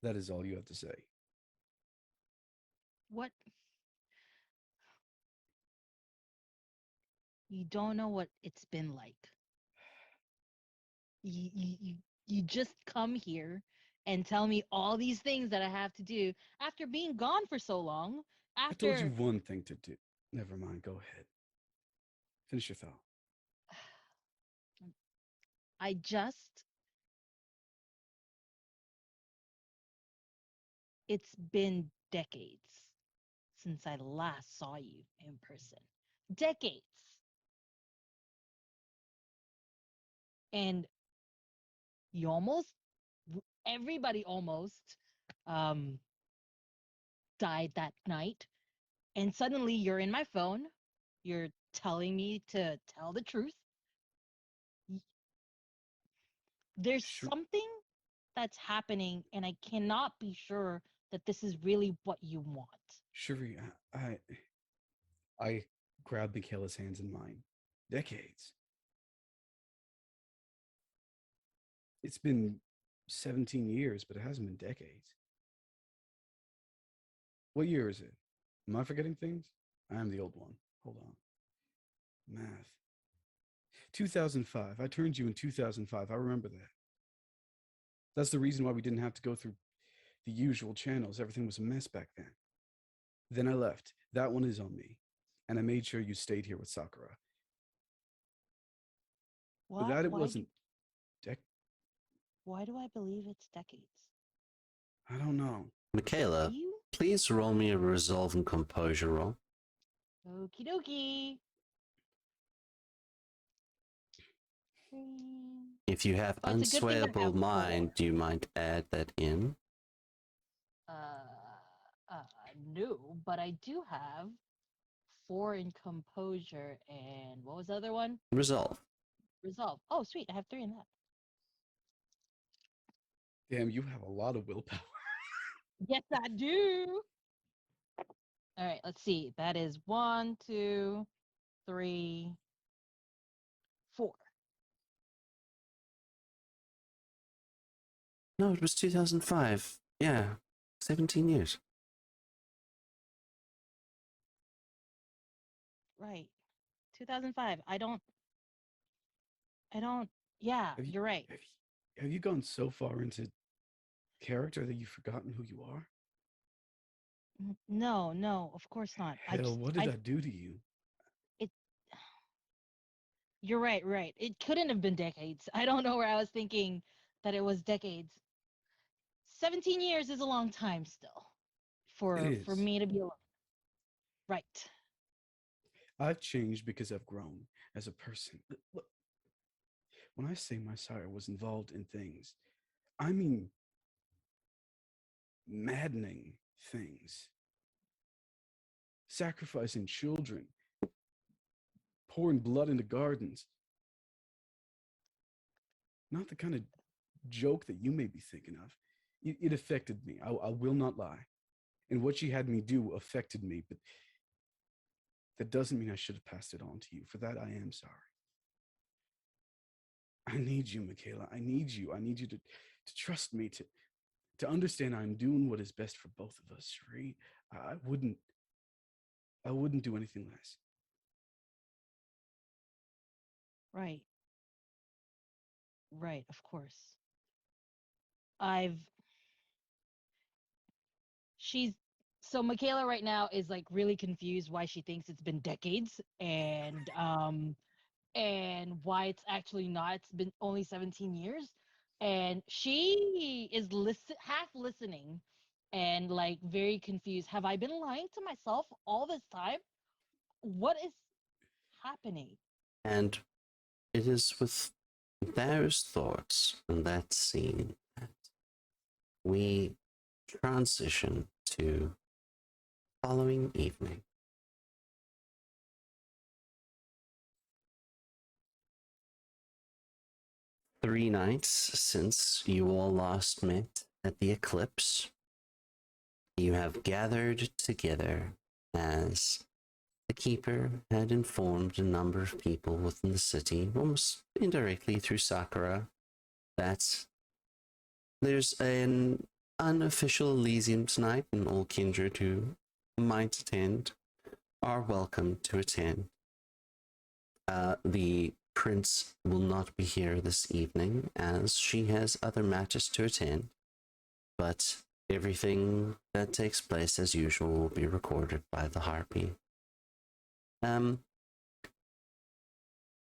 That is all you have to say. What? You don't know what it's been like. You just come here and tell me all these things that I have to do after being gone for so long. I told you After one thing to do. Never mind. Go ahead. Finish your thought. I just it's been decades since I last saw you in person. Decades. And you almost, everybody almost died that night. And suddenly you're in my phone. You're telling me to tell the truth. There's Sure. something that's happening, and I cannot be sure that this is really what you want. Shuri, I grabbed Mikaela's hands in mine. Decades. It's been 17 years, but it hasn't been decades. What year is it? Am I forgetting things? I am the old one. Hold on. Math. 2005. I turned you in 2005. I remember that. That's the reason why we didn't have to go through the usual channels. Everything was a mess back then. Then I left. That one is on me. And I made sure you stayed here with Sakura. But that it wasn't. Why do I believe it's decades? I don't know. Mikaela, You? please roll me a resolve and composure roll. Okie dokie. If you have Well, it's a good thing I unswayable have mind, do you mind add that in? No, but I do have 4 in composure and what was the other one? Resolve. Resolve. Oh, sweet. I have 3 in that. Damn, you have a lot of willpower. Yes, I do. All right, let's see. That is 1, 2, 3, 4. No, it was 2005. Yeah, 17 years. Right. 2005. I don't. Yeah, Have you, you're right. have you gone so far into character that you've forgotten who you are? No, of course not. Hell, what did I do to you? You're right. It couldn't have been decades. I don't know where I was thinking that it was decades. 17 years is a long time still It for is. me to be alone. Right. I've changed because I've grown as a person. Look, when I say my sire was involved in things, I mean maddening things. Sacrificing children, pouring blood into gardens. Not the kind of joke that you may be thinking of. It affected me. I will not lie. And what she had me do affected me, but that doesn't mean I should have passed it on to you. For that, I am sorry. I need you, Mikaela. I need you. I need you to trust me, to understand I'm doing what is best for both of us, Sheree. I wouldn't do anything less. Right. Right, of course. She's so Mikaela right now is like really confused why she thinks it's been decades and why it's actually not. It's been only 17 years. And she is half listening and like very confused. Have I been lying to myself all this time? What is happening? And it is with those thoughts and that scene that we transition to following evening. Three nights since you all last met at the eclipse, you have gathered together as the Keeper had informed a number of people within the city, almost indirectly through Sakura, that there's an unofficial Elysium tonight, and all kindred who might attend are welcome to attend. The prince will not be here this evening, as she has other matters to attend, but everything that takes place as usual will be recorded by the Harpy.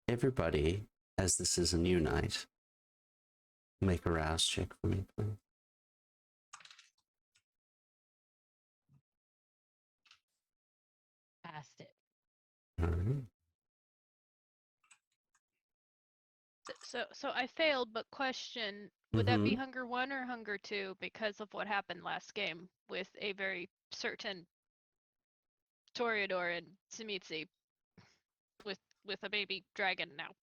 Everybody, as this is a new night, make a rouse check for me, please. Alright. So I failed, but question, would that be Mhm. Hunger 1 or Hunger 2 because of what happened last game with a very certain Toreador and Tsumitsu with a baby dragon now?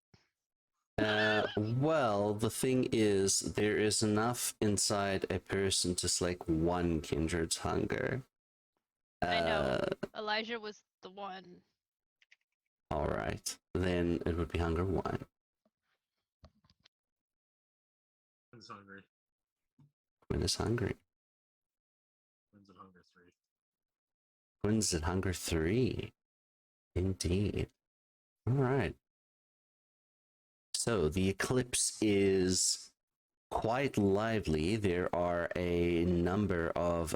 Well, the thing is, there is enough inside a person to slake one kindred's hunger. I know. Elijah was the one. Alright. Then it would be hunger 1. Quinn's hungry. Quinn is hungry. Quinn's at hunger 3. Quinn's at hunger 3. Indeed. Alright. So the eclipse is quite lively. There are a number of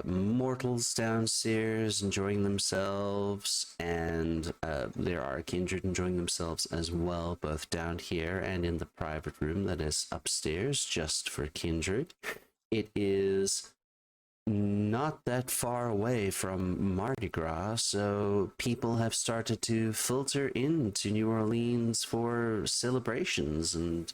mortals downstairs enjoying themselves, and there are kindred enjoying themselves as well, both down here and in the private room that is upstairs just for kindred. It is not that far away from Mardi Gras, so people have started to filter into New Orleans for celebrations and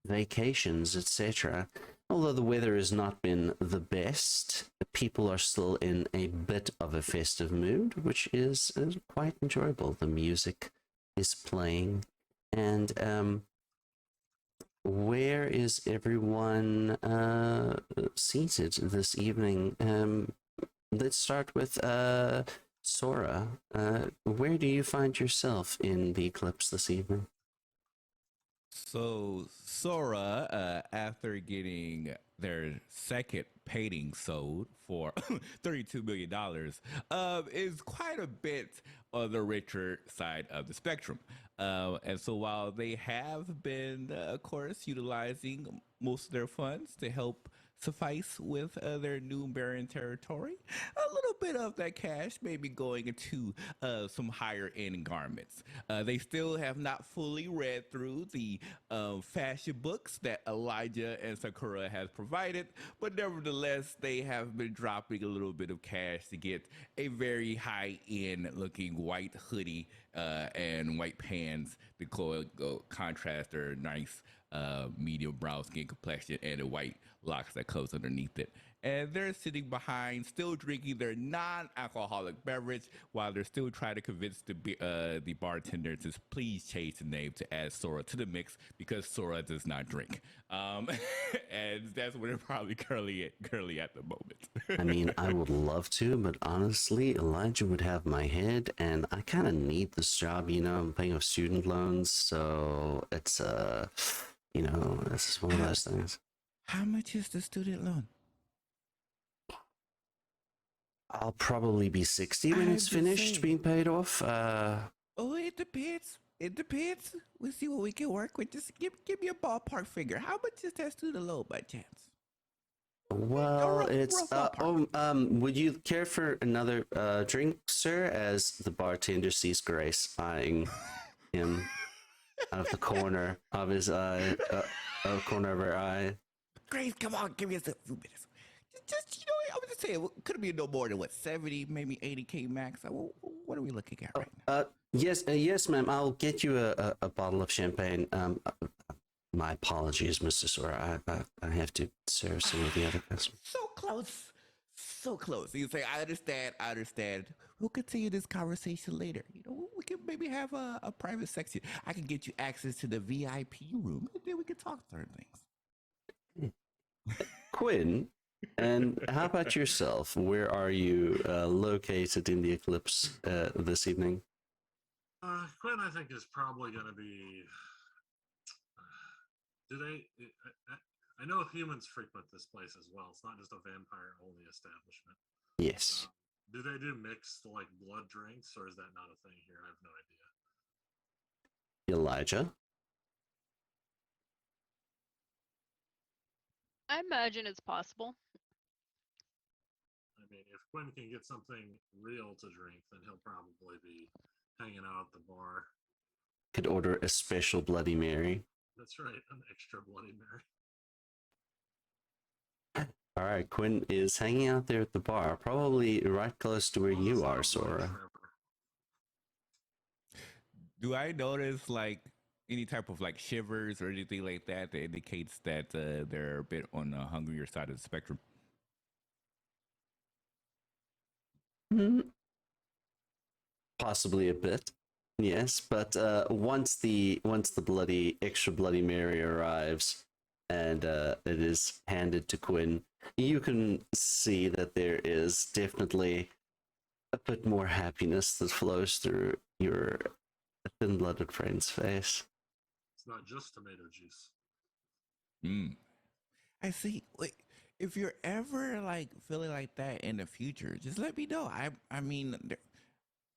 vacations, etc. Although the weather has not been the best, people are still in a bit of a festive mood, which is quite enjoyable. The music is playing, and where is everyone seated this evening? Let's start with Sora. Where do you find yourself in the eclipse this evening? So Sora, after getting their second painting sold for $32 million, is quite a bit on the richer side of the spectrum. And so while they have been, of course, utilizing most of their funds to help suffice with their new Baron territory, a little bit of that cash may be going into some higher end garments. They still have not fully read through the fashion books that Elijah and Sakura has provided, but nevertheless, they have been dropping a little bit of cash to get a very high end looking white hoodie and white pants to contrast their nice medium brown skin complexion and the white locks that comes underneath it. And they're sitting behind, still drinking their non-alcoholic beverage, while they're still trying to convince the bartender to please change the name to add Sora to the mix because Sora does not drink. And that's where they're probably currently at the moment. I mean, I would love to, but honestly, Elijah would have my head, and I kind of need this job. You know, I'm paying off student loans, so it's this is one of those things. How much is the student loan? I'll probably be 60 when it's finished being paid off. Oh, it depends. It depends. We'll see what we can work with. Just give me a ballpark figure. How much is that student loan by chance? Well, rough it's ballpark. would you care for another drink, sir? As the bartender sees Grace eyeing him out of the corner of his eye, corner of her eye. Grace, come on, give me a few minutes. Just I was just saying, could be no more than 70, maybe 80K max. What are we looking at right now? Yes, ma'am. I'll get you a bottle of champagne. My apologies, Mr. Sora. I have to serve some of the other customers. So close. You say, I understand. We'll continue this conversation later. We can maybe have a private section. I can get you access to the VIP room, and then we can talk certain things. Quinn, and how about yourself? Where are you located in the eclipse this evening? Quinn, I think, is probably going to be. I know humans frequent this place as well. It's not just a vampire-only establishment. Yes. Do they do mixed blood drinks, or is that not a thing here? I have no idea. Elijah? I imagine it's possible. I mean, if Quinn can get something real to drink, then he'll probably be hanging out at the bar. Could order a special Bloody Mary. That's right, an extra Bloody Mary. All right, Quinn is hanging out there at the bar, probably right close to where you are, Sora. Do I notice like any type of like shivers or anything like that that indicates that they're a bit on the hungrier side of the spectrum? Hmm, possibly a bit, yes. But once the extra bloody Mary arrives, and it is handed to Quinn, you can see that there is definitely a bit more happiness that flows through your thin-blooded friend's face. It's not just tomato juice. Mm. I see. Wait, if you're ever like feeling like that in the future, just let me know. I mean,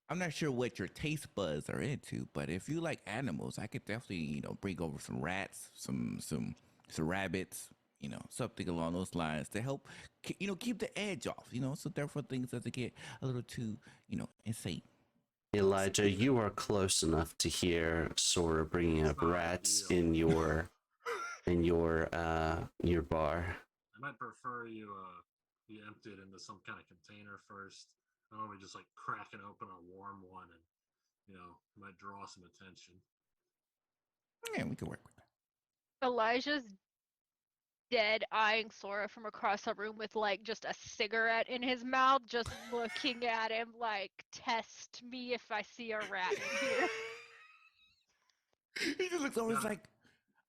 I'm not sure what your taste buds are into, but if you like animals, I could definitely bring over some rats, some rabbits, something along those lines to help keep the edge off. So therefore things doesn't get a little too insane. Elijah, you are close enough to hear Sora bringing It's up not rats ideal. in your bar. I might prefer you empty it into some kind of container first. I don't want me just like cracking open a warm one and it might draw some attention. Yeah, we can work with that. Elijah's dead eyeing Sora from across the room with like just a cigarette in his mouth, just looking at him like, test me if I see a rat in here. He just looks over. He's like,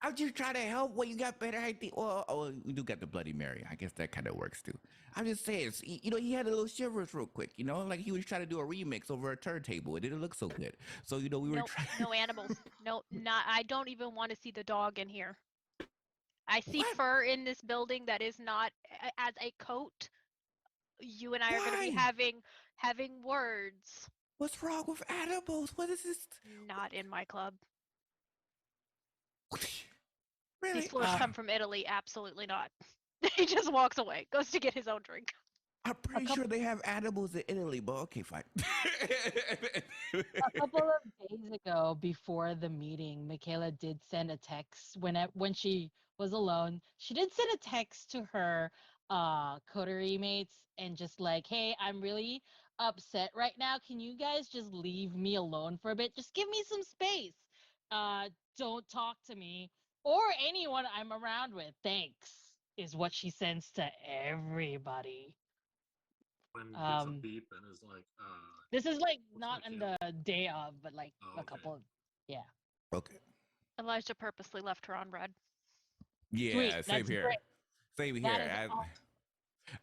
I'm just trying to help. Well, you got better idea. Well, we do got the Bloody Mary. I guess that kind of works too. I'm just saying, he had a little shivers real quick. Like he was trying to do a remix over a turntable. It didn't look so good. So we were Nope, trying. no animals. No, not. I don't even want to see the dog in here. I see What? fur in this building that is not as a coat. You and I are going to be Why? having words. What's wrong with animals? What is this? Not in my club. Really? These floors come from Italy. Absolutely not. He just walks away, goes to get his own drink. I'm pretty sure they have animals in Italy, but okay, fine. A couple of days ago, before the meeting, Mikaela did send a text when she was alone. She did send a text to her coterie mates and just like, "Hey, I'm really upset right now. Can you guys just leave me alone for a bit? Just give me some space. Don't talk to me or anyone I'm around with. Thanks." Is what she sends to everybody. When gets a beep and is like, This is like what's not on Mikaela? the day of, but like Oh, a okay. couple of, yeah. Okay. Elijah purposely left her on red. Yeah, Sweet. same That's here. great. Same That here. is awesome.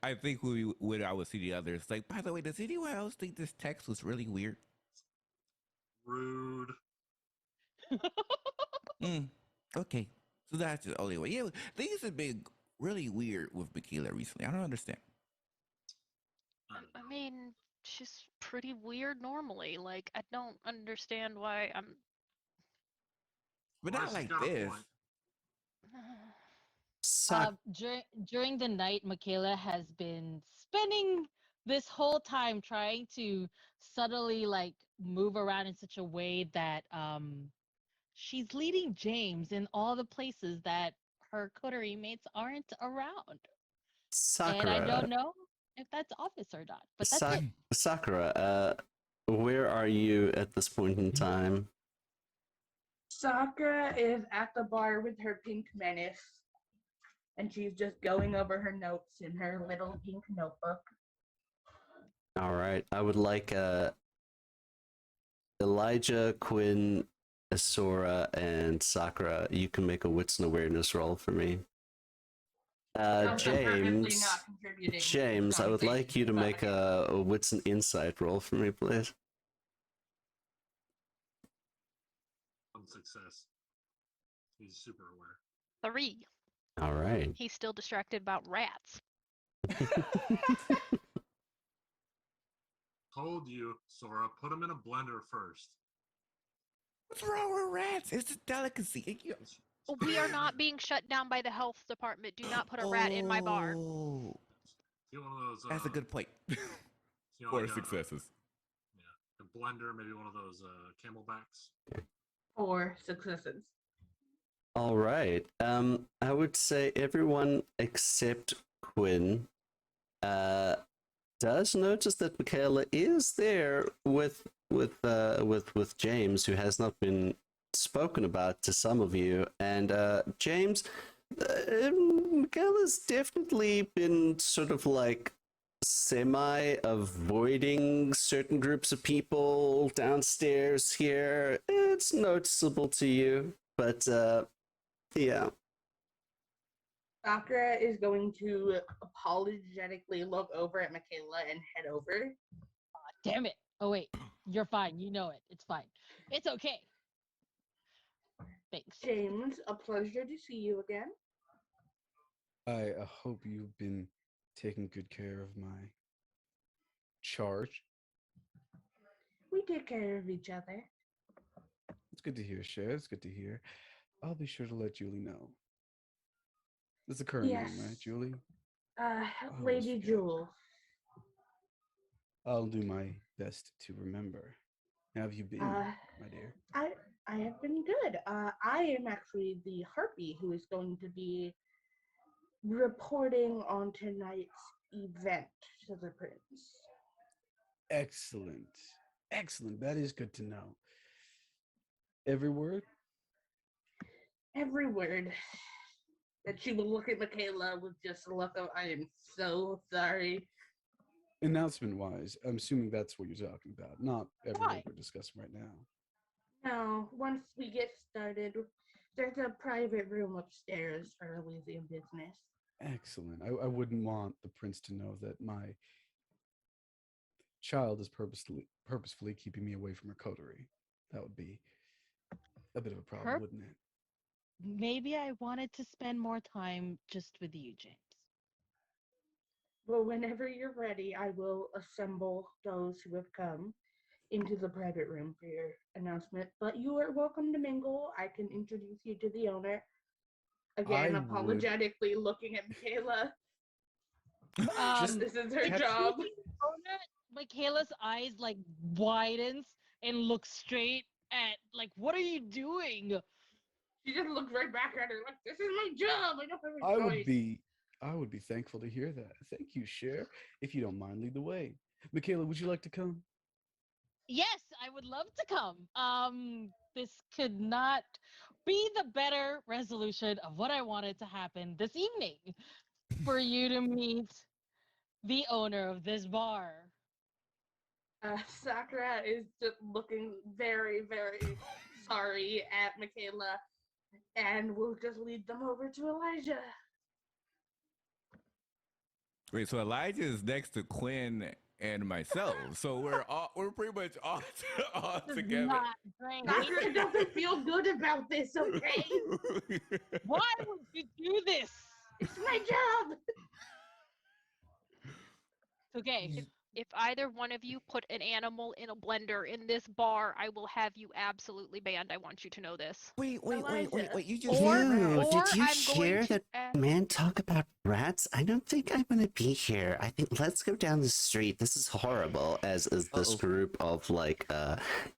I think when I would see the others, like, by the way, does anyone else think this text was really weird? Rude. Okay. So that's the only way. Yeah, things have been really weird with Mikaela recently. I don't understand. I mean, she's pretty weird normally. Like, I don't understand why I'm. But Well, not she's like got a this. point. During the night, Mikaela has been spending this whole time trying to subtly like move around in such a way that she's leading James in all the places that her coterie mates aren't around. And I Sakura, don't know if that's obvious or not, but that's it. Sakura, where are you at this point in time? Sakura is at the bar with her pink menace, and she's just going over her notes in her little pink notebook. All right, I would like Elijah, Quinn, Asura, and Sakura. You can make a wits and awareness roll for me. James, I would like you to make a wits and insight roll for me, please. One success. He's super aware. 3. All right. He's still distracted about rats. Told you, Sora, put him in a blender first. What's wrong with rats? It's a delicacy. We are not being shut down by the health department. Do not put a rat in my bar. Oh, Get one of those. that's a good point. Like successes. A blender, maybe one of those camelbacks. 4 successes. All right. I would say everyone except Quinn does notice that Mikaela is there with James, who has not been spoken about to some of you, and James, Mikaela's definitely been sort of like semi avoiding certain groups of people downstairs here. It's noticeable to you, but yeah. Sakura is going to apologetically look over at Mikaela and head over. Damn it. Oh, wait. You're fine. You know it. It's fine. It's okay. Thanks. James, a pleasure to see you again. I hope you've been taking good care of my charge. We take care of each other. It's good to hear, Cher. It's good to hear. I'll be sure to let Julie know. That's the current Yes. name, right, Julie? Lady forget. Jewel. I'll do my best to remember. How have you been, my dear? I have been good. I am actually the harpy who is going to be reporting on tonight's event to the prince. Excellent. Excellent. That is good to know. Every word? Every word. That she will look at Mikaela with just a look of, I am so sorry. Announcement wise, I'm assuming that's what you're talking about, not every Why? word we're discussing right now. No, once we get started, there's a private room upstairs for Elysium business. Excellent. I wouldn't want the prince to know that my child is purposefully keeping me away from her coterie. That would be a bit of a problem, wouldn't it? Maybe I wanted to spend more time just with you, James. Well, whenever you're ready, I will assemble those who have come into the private room for your announcement. But you are welcome to mingle. I can introduce you to the owner. Again, apologetically looking at Mikaela. This is her job. Mikaela's eyes like widens and looks straight at like, what are you doing? She just looks right back at her like, this is my job. I don't have a choice. I would be thankful to hear that. Thank you, Cher. If you don't mind, lead the way. Mikaela, would you like to come? Yes, I would love to come. This could not be the better resolution of what I wanted to happen this evening. For you to meet the owner of this bar. Sakura is just looking very, very sorry at Mikaela, and we'll just lead them over to Elijah. Wait, so Elijah is next to Quinn and myself, so we're pretty much all together. Not great. Sakura doesn't feel good about this, okay? Why would you do this? It's my job. Okay. If either one of you put an animal in a blender in this bar, I will have you absolutely banned. I want you to know this. Wait. You just Or- Did you I'm going hear to that ask- man talk about rats? I don't think I'm gonna be here. I think let's go down the street. This is horrible. As this Uh-oh. group of like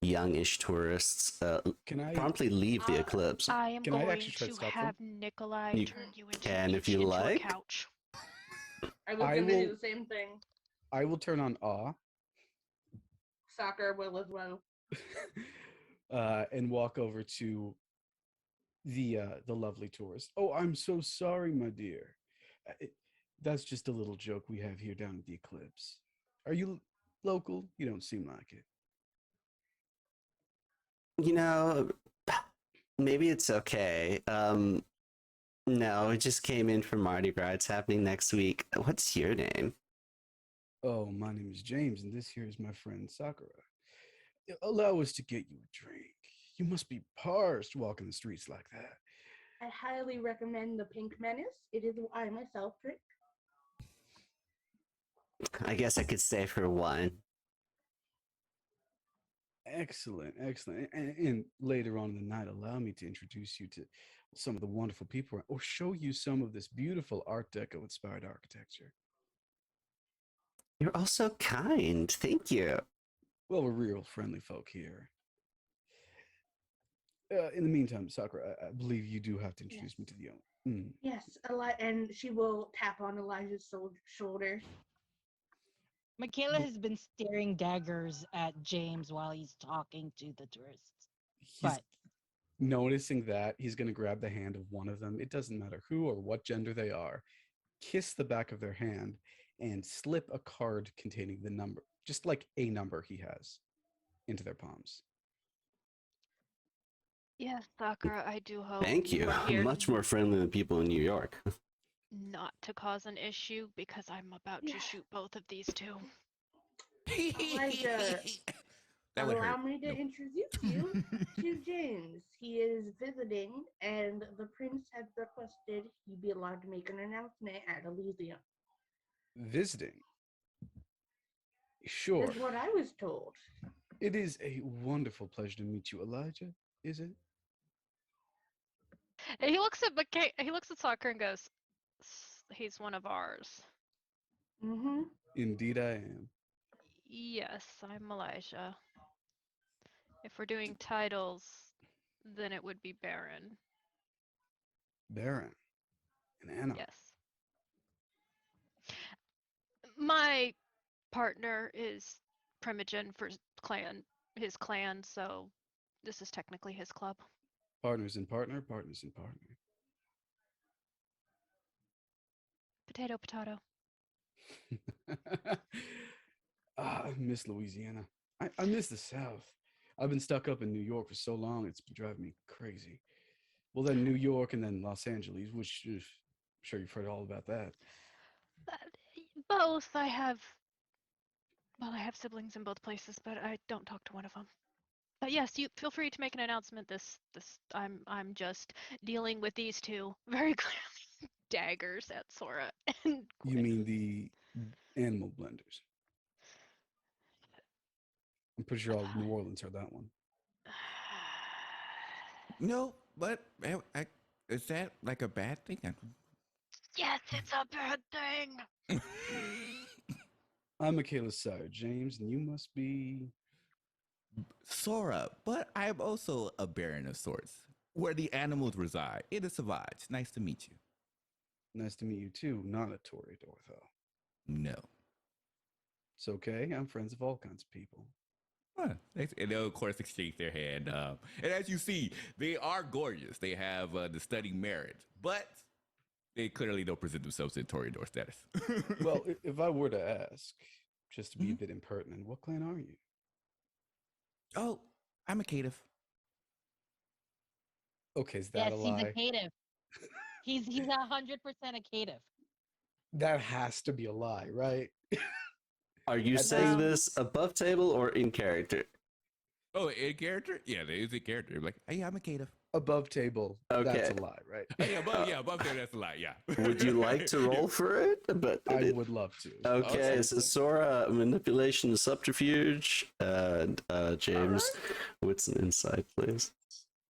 youngish tourists Can I promptly leave the eclipse. I am Can I going actually try to to stop have them? Nikolai You turn you into, can if each you into like. a couch. I was I gonna do will- the same thing. I will turn on awe Sakura will as well. and walk over to the lovely tourist. Oh, I'm so sorry, my dear. That's just a little joke we have here down at the Eclipse. Are you local? You don't seem like it. You know, maybe it's okay. No, it just came in from Mardi Gras. It's happening next week. What's your name? Oh, my name is James, and this here is my friend Sakura. Allow us to get you a drink. You must be parched walking the streets like that. I highly recommend the Pink Menace. It is I myself drink. I guess I could stay for one. Excellent. And later on in the night, allow me to introduce you to some of the wonderful people or show you some of this beautiful Art Deco inspired architecture. You're also kind. Thank you. Well, we're real friendly folk here. In the meantime, Sakura, I believe you do have to introduce me to the owner. Yes, and she will tap on Elijah's shoulder. Mikaela has been staring daggers at James while he's talking to the tourists. He's But noticing that he's going to grab the hand of one of them. It doesn't matter who or what gender they are. Kiss the back of their hand and slip a card containing the number, just like a number he has, into their palms. Yes, Sakura, I do hope Thank you. we're here Much more friendly than people in New York. not to cause an issue because I'm about to shoot both of these two. Elijah, That would allow hurt. me to Nope. introduce you to James. He is visiting, and the prince had requested he be allowed to make an announcement at Elysium. Visiting. Sure. Is what I was told. It is a wonderful pleasure to meet you, Elijah, is it? And he looks at he looks at Sakura and goes, he's one of ours. Mm-hmm. Indeed I am. Yes, I'm Elijah. If we're doing titles, then it would be Baron. Baron. And Anna. Yes. My partner is Primogen for his clan, so this is technically his club. Partners in partner, partners in partner. Potato, potato. I miss Louisiana. I miss the South. I've been stuck up in New York for so long, it's been driving me crazy. Well, then New York and then Los Angeles, which I'm sure you've heard all about that. Both. I have siblings in both places, but I don't talk to one of them. But yes, you feel free to make an announcement. I'm just dealing with these two very clearly daggers at Sora and You Quinn. mean the animal blenders? I'm pretty sure all of New Orleans heard that one. No, but is that like a bad thing? Yes, it's a bad thing. I'm Mikaela's sire, James, and you must be... Sora, but I am also a baron of sorts, where the animals reside. It is Savage. Nice to meet you. Nice to meet you too, not a Toreador, though. No. It's okay, I'm friends of all kinds of people. Huh. And they'll, of course, exchange their hand. And as you see, they are gorgeous. They have the stunning marriage, but they clearly don't present themselves in Toreador status. Well, if I were to ask, just to be a bit impertinent, what clan are you? Oh, I'm a caitiff. Okay, is that yes, a he's lie? a caitiff. He's 100% a caitiff. That has to be a lie, right? Are you At saying this- this above table or in character? Oh, in character? Yeah, there is a character. Like, hey, I'm a caitiff. Above table, that's Okay. a lie, right? Oh, yeah, above there, that's a lie, yeah. Would you like to roll for it? But I would love to. Okay, Okay. so Sora, manipulation and subterfuge, and James, what's an insight, please?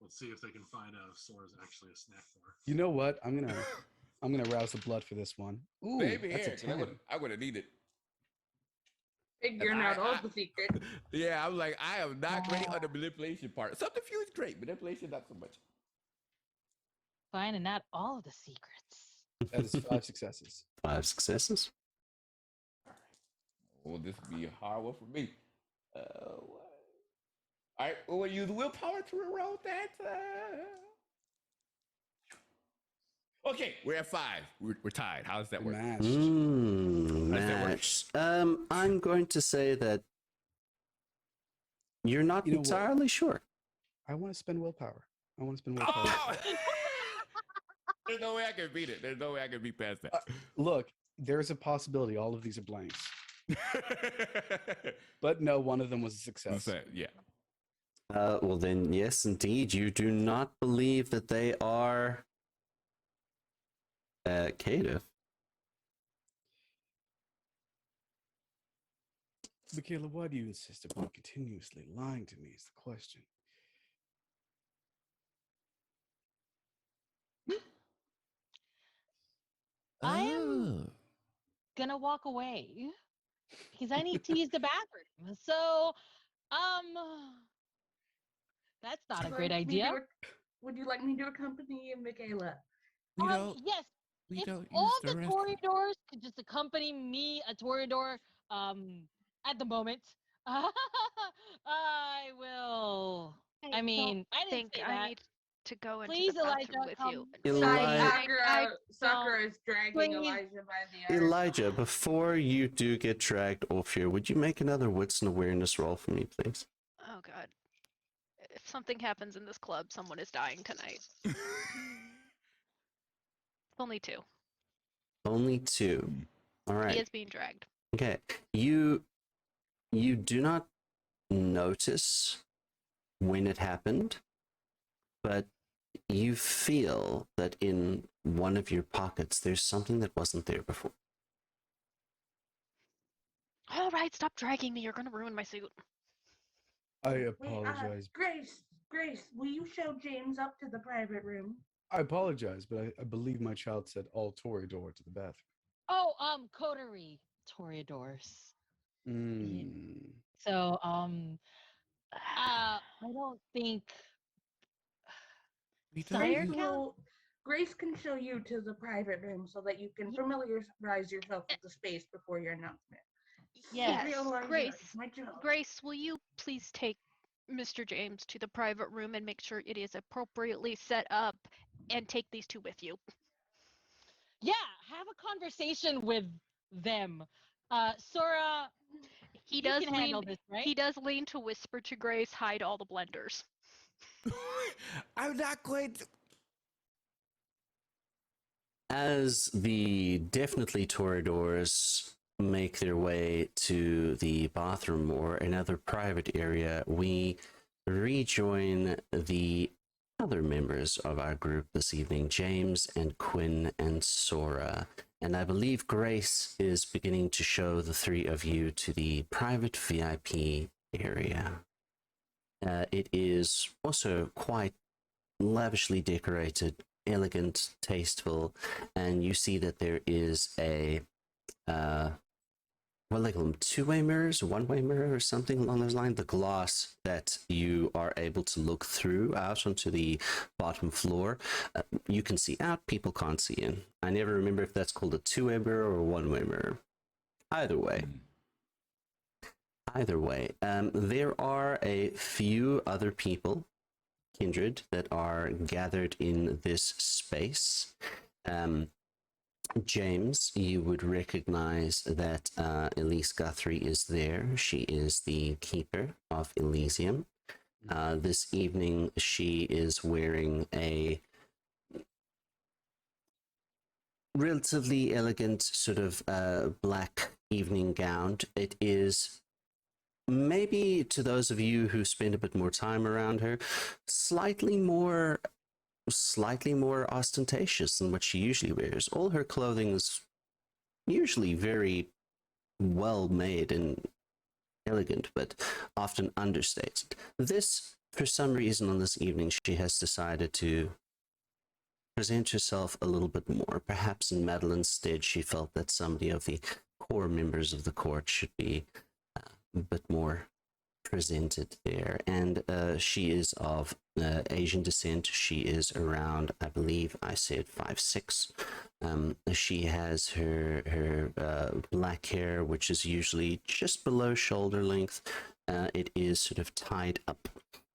Let's see if they can find out if Sora's actually a snack bar. You know what? I'm gonna rouse the blood for this one. Ooh, Baby that's here, a 'cause 10. I would have needed. Figuring out all the secrets. Yeah, I'm like, I am not ready on the manipulation part. Subterfuge, great. Manipulation, not so much. Finding out all of the secrets. That is 5 successes. 5 successes. Well, this will be a hard one for me. All right, we'll use willpower to reroll that. Okay, we're at 5. We're tied. How does that work? Matched. does that work? Match. I'm going to say that you're not You know what? entirely sure. I want to spend willpower. Oh! There's no way I can beat it. There's no way I can beat past that. Look, there's a possibility all of these are blanks. But no, one of them was a success. Yeah. Well, then, yes, indeed, you do not believe that they are caitiff. Mikaela, why do you insist upon continuously lying to me is the question. I am Oh. gonna walk away because I need to use the bathroom. So, that's not a great idea. Would you like me to accompany Mikaela? You know, Yes, we if don't all use the the rest. Toreadors could just accompany me, a Toreador, at the moment. I will. I don't mean, I didn't think say I that. need to go into Please, the bathroom Elijah, with come. you. Eli- Sakura is dragging Please. Elijah by the arm. Elijah, before you do get dragged off here, would you make another wits and awareness roll for me, please? Oh god. If something happens in this club, someone is dying tonight. Only 2. Only 2. All He right. is being dragged. Okay. You do not notice when it happened, but you feel that in one of your pockets there's something that wasn't there before. All right, stop dragging me. You're gonna ruin my suit. I Wait, apologize. Grace, will you show James up to the private room? I apologize, but I believe my child said all Toreador to the bathroom. Oh, coterie toreadors. Mm. So, I don't think. We Sire don't- count? Grace can show you to the private room so that you can familiarize yourself with the space before your announcement. Yes. Sorry, Elijah, Grace. it's my job. Grace, will you please take Mr. James to the private room and make sure it is appropriately set up and take these 2 with you? Yeah, have a conversation with them. Sora, He you does can lean handle this, right? he does lean to whisper to Grace, hide all the blenders. I'm not going to. As the definitely Toreadors make their way to the bathroom or another private area, we rejoin the other members of our group this evening, James and Quinn and Sora. And I believe Grace is beginning to show the 3 of you to the private VIP area. It is also quite lavishly decorated, elegant, tasteful, and you see that there is a what do they call them, 2-way mirrors, 1-way mirror or something along those lines, the glass that you are able to look through out onto the bottom floor. You can see out, people can't see in. I never remember if that's called a 2-way mirror or a 1-way mirror. Either way, there are a few other people, kindred, that are gathered in this space. James, you would recognize that Elise Guthrie is there. She is the keeper of Elysium. This evening, she is wearing a relatively elegant sort of black evening gown. It is, maybe to those of you who spend a bit more time around her, slightly more ostentatious than what she usually wears. All her clothing is usually very well made and elegant, but often understated. This, for some reason, on this evening, she has decided to present herself a little bit more. Perhaps in Madeline's stead, she felt that somebody of the core members of the court should be a bit more presented there. And she is of Asian descent. She is around, I believe I said 5'6". She has her black hair, which is usually just below shoulder length. It is sort of tied up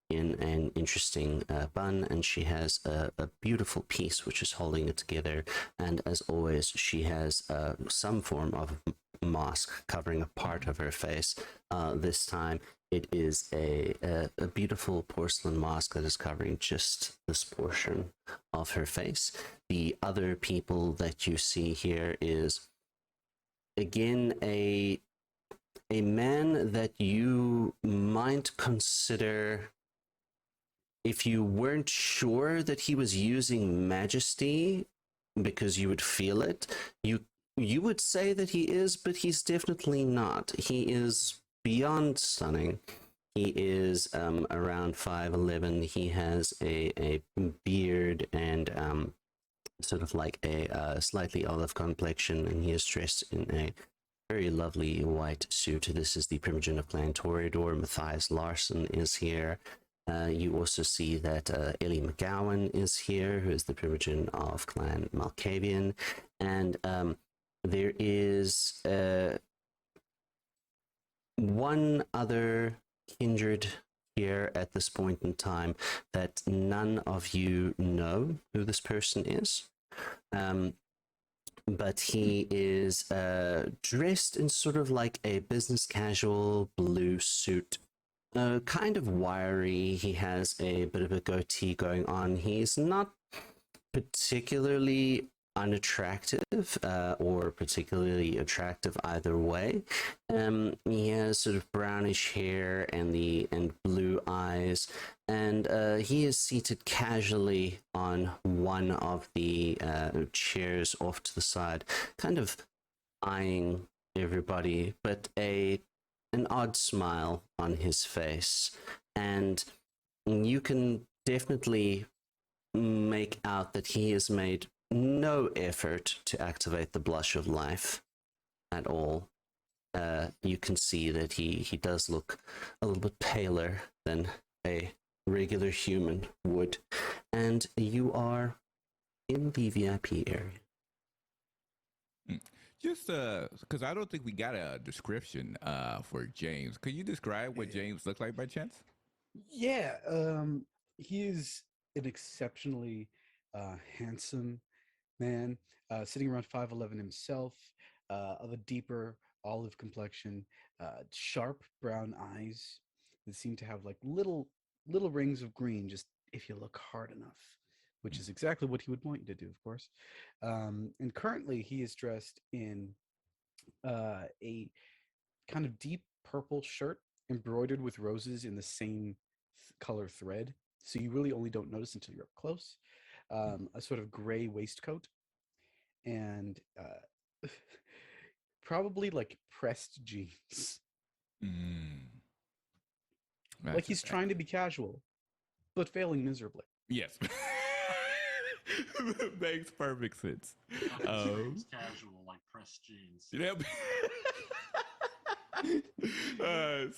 in an interesting bun, and she has a beautiful piece which is holding it together. And as always, she has some form of mask covering a part of her face. This time it is a beautiful porcelain mask that is covering just this portion of her face. The other people that you see here is, again, a man that you might consider, if you weren't sure that he was using majesty, because you would feel it, you would say that he is, but he's definitely not. He is beyond stunning. He is around 5'11". He has a beard and sort of like a slightly olive complexion, and he is dressed in a very lovely white suit. This is the Primogen of Clan Toreador. Matthias Larson is here. You also see that Ellie McGowan is here, who is the Primogen of Clan Malkavian. And there is one other kindred here at this point in time that none of you know who this person is. But he is dressed in sort of like a business casual blue suit. Kind of wiry. He has a bit of a goatee going on. He's not particularly unattractive or particularly attractive either way. He has sort of brownish hair and blue eyes, and he is seated casually on one of the chairs off to the side, kind of eyeing everybody, but an odd smile on his face, and you can definitely make out that he has made no effort to activate the blush of life at all. You can see that he does look a little bit paler than a regular human would, and you are in the VIP area. Just because I don't think we got a description for James. Could you describe what James looked like by chance? Yeah, he is an exceptionally handsome man, sitting around 5'11" himself, of a deeper olive complexion, sharp brown eyes that seem to have like little rings of green, just if you look hard enough, which is exactly what he would want you to do, of course. And currently, he is dressed in a kind of deep purple shirt embroidered with roses in the same color thread. So you really only don't notice until you're up close. A sort of gray waistcoat and probably like pressed jeans. Like he's trying to be casual, but failing miserably. Yes. Makes perfect sense. It's casual, like pressed jeans. Yep.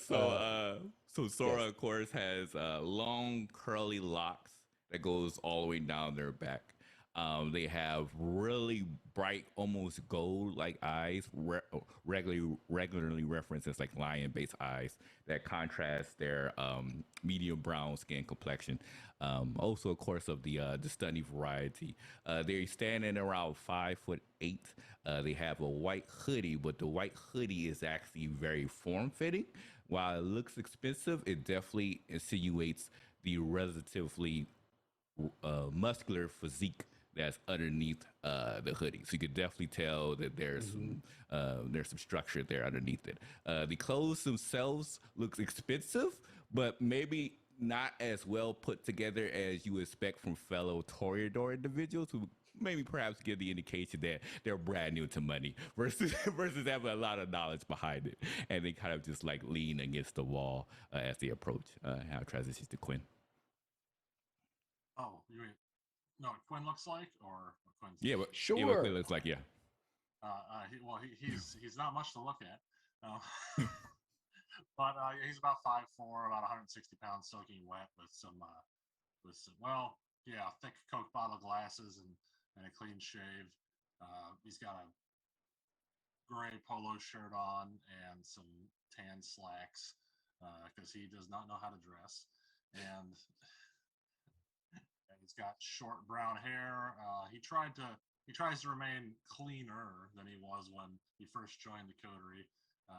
So Sora, of course, has long curly locks that goes all the way down their back. They have really bright, almost gold-like eyes, regularly referenced as like lion-based eyes that contrast their medium brown skin complexion. Also, of course, of the stunning variety. They're standing around 5'8". They have a white hoodie, but the white hoodie is actually very form-fitting. While it looks expensive, it definitely insinuates the relatively muscular physique that's underneath the hoodie. So you could definitely tell that there's some structure there underneath it. The clothes themselves looks expensive, but maybe not as well put together as you expect from fellow Toreador individuals who maybe perhaps give the indication that they're brand new to money versus having a lot of knowledge behind it. And they kind of just like lean against the wall as they approach. How it transitions to Quinn. Oh, you mean no? What Quinn looks like, or what Quinn's Yeah, but Sure. Yeah, what Quinn looks like, yeah. He's not much to look at, but he's about 5'4", about 160 pounds, soaking wet with some thick Coke bottle glasses and a clean shave. He's got a gray polo shirt on and some tan slacks because he does not know how to dress, and he's got short brown hair. He tries to remain cleaner than he was when he first joined the coterie,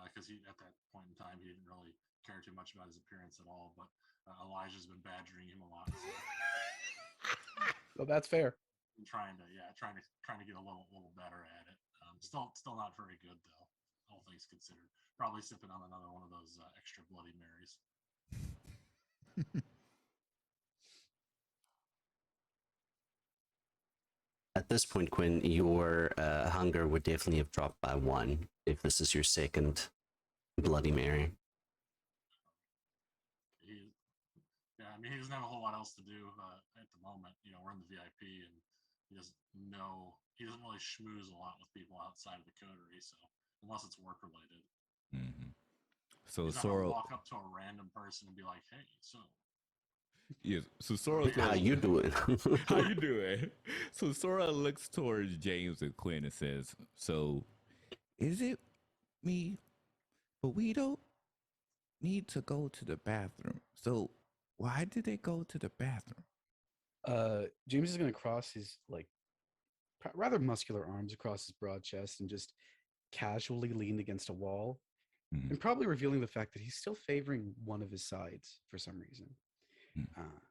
because at that point in time he didn't really care too much about his appearance at all. But Elijah's been badgering him a lot. So Well, that's fair. I'm trying to get a little better at it. Still not very good though, all things considered. Probably sipping on another one of those extra Bloody Marys. At this point, Quinn, your hunger would definitely have dropped by 1 if this is your second Bloody Mary. He doesn't have a whole lot else to do at the moment. We're in the VIP, and he doesn't really schmooze a lot with people outside of the coterie, so unless it's work related. Mm-hmm. So he's not Sora gonna walk up to a random person and be like, "Hey, so." Yes. So Sora's How you doing? How you doing? So Sora looks towards James and Quinn and says, "So, is it me, Burrito, need to go to the bathroom. So why did they go to the bathroom? James is going to cross his like rather muscular arms across his broad chest and just casually lean against a wall, Mhm. and probably revealing the fact that he's still favoring one of his sides for some reason. Mm.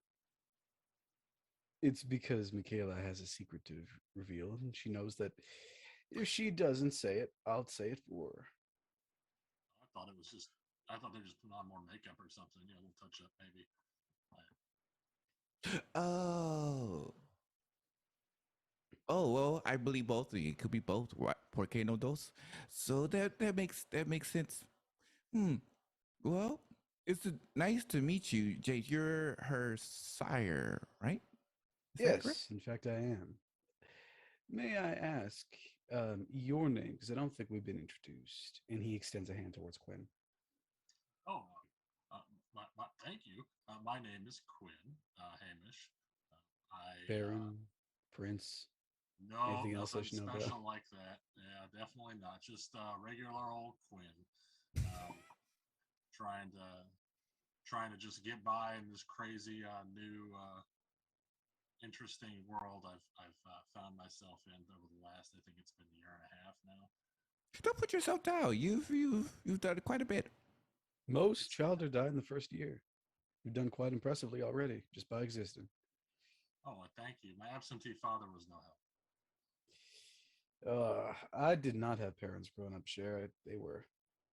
It's because Mikaela has a secret to reveal, and she knows that if she doesn't say it, I'll say it for her. I thought it was just. I thought they were just putting on more makeup or something. Yeah, a little touch up maybe. Oh. Oh well, I believe both of you. It could be both. What? Porque no dos? So that makes sense. Hmm. Well, it's nice to meet you, Jake. You're her sire, right? Is that correct? Yes, in fact, I am. May I ask your name? Because I don't think we've been introduced. And he extends a hand towards Quinn. Oh, thank you. My name is Quinn Hamish. Baron, Prince, No, anything else I nothing should know special about? like that. Yeah, definitely not. Just regular old Quinn. Trying to just get by in this crazy new interesting world I've found myself in over the last, I think it's been a year and a half now. Don't put yourself down. You've done quite a bit. Most childhood died in the first year. You've done quite impressively already, just by existing. Oh, well, thank you. My absentee father was no help. I did not have parents growing up, Cher. They were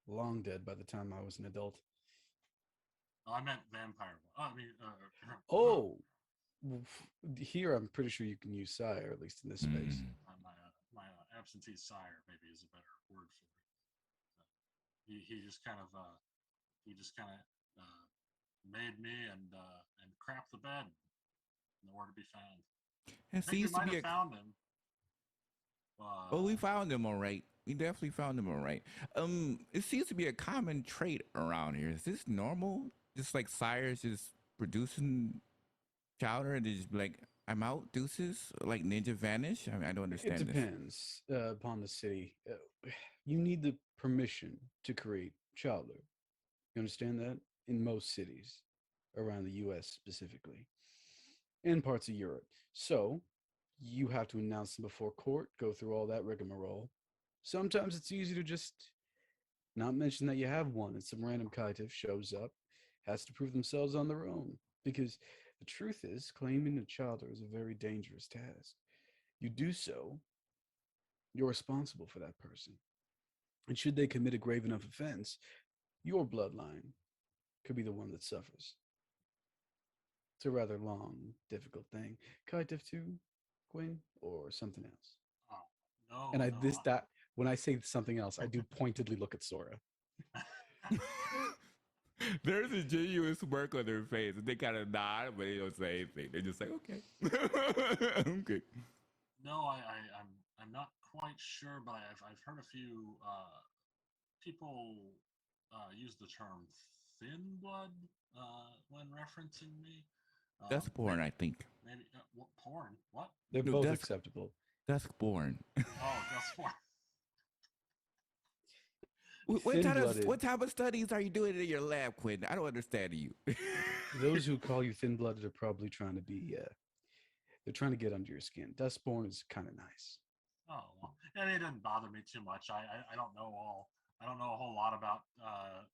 long dead by the time I was an adult. Oh, I meant vampire. I mean, Oh, here I'm pretty sure you can use sire, at least in this space. Mm. my absentee sire maybe is a better word for it. He just kind of made me and crapped the bed. Nowhere to be found. It I think we seems to might be have found him. Oh, we found him all right. We definitely found him all right. It seems to be a common trait around here. Is this normal? Just like sires just producing chowder and they just be like, I'm out, deuces, like ninja vanish. I mean, I don't It understand this. depends upon the city. You need the permission to create chowder. You understand that? In most cities around the US specifically, and parts of Europe. So you have to announce them before court, go through all that rigmarole. Sometimes it's easy to just not mention that you have one, and some random kaitif shows up, has to prove themselves on their own. Because the truth is, claiming a chowder is a very dangerous task. You do so, you're responsible for that person. And should they commit a grave enough offense, your bloodline could be the one that suffers. It's a rather long, difficult thing. Kaitif 2, Quinn, or something else? Oh, no, And no. that when I say something else, I do pointedly look at Sora. There's a genuine smirk on their face, and they kind of nod, but they don't say anything. They're just like, okay, okay. No, I'm not quite sure, but I've heard a few people use the term thin blood when referencing me. That's born, I think. Maybe what porn? What? They're No, both acceptable. That's born. Oh, that's porn. What type of studies are you doing in your lab, Quinn? I don't understand you. Those who call you thin-blooded are probably trying to be. They're trying to get under your skin. Dustborn is kind of nice. Oh, well, and it didn't bother me too much. I don't know I don't know a whole lot about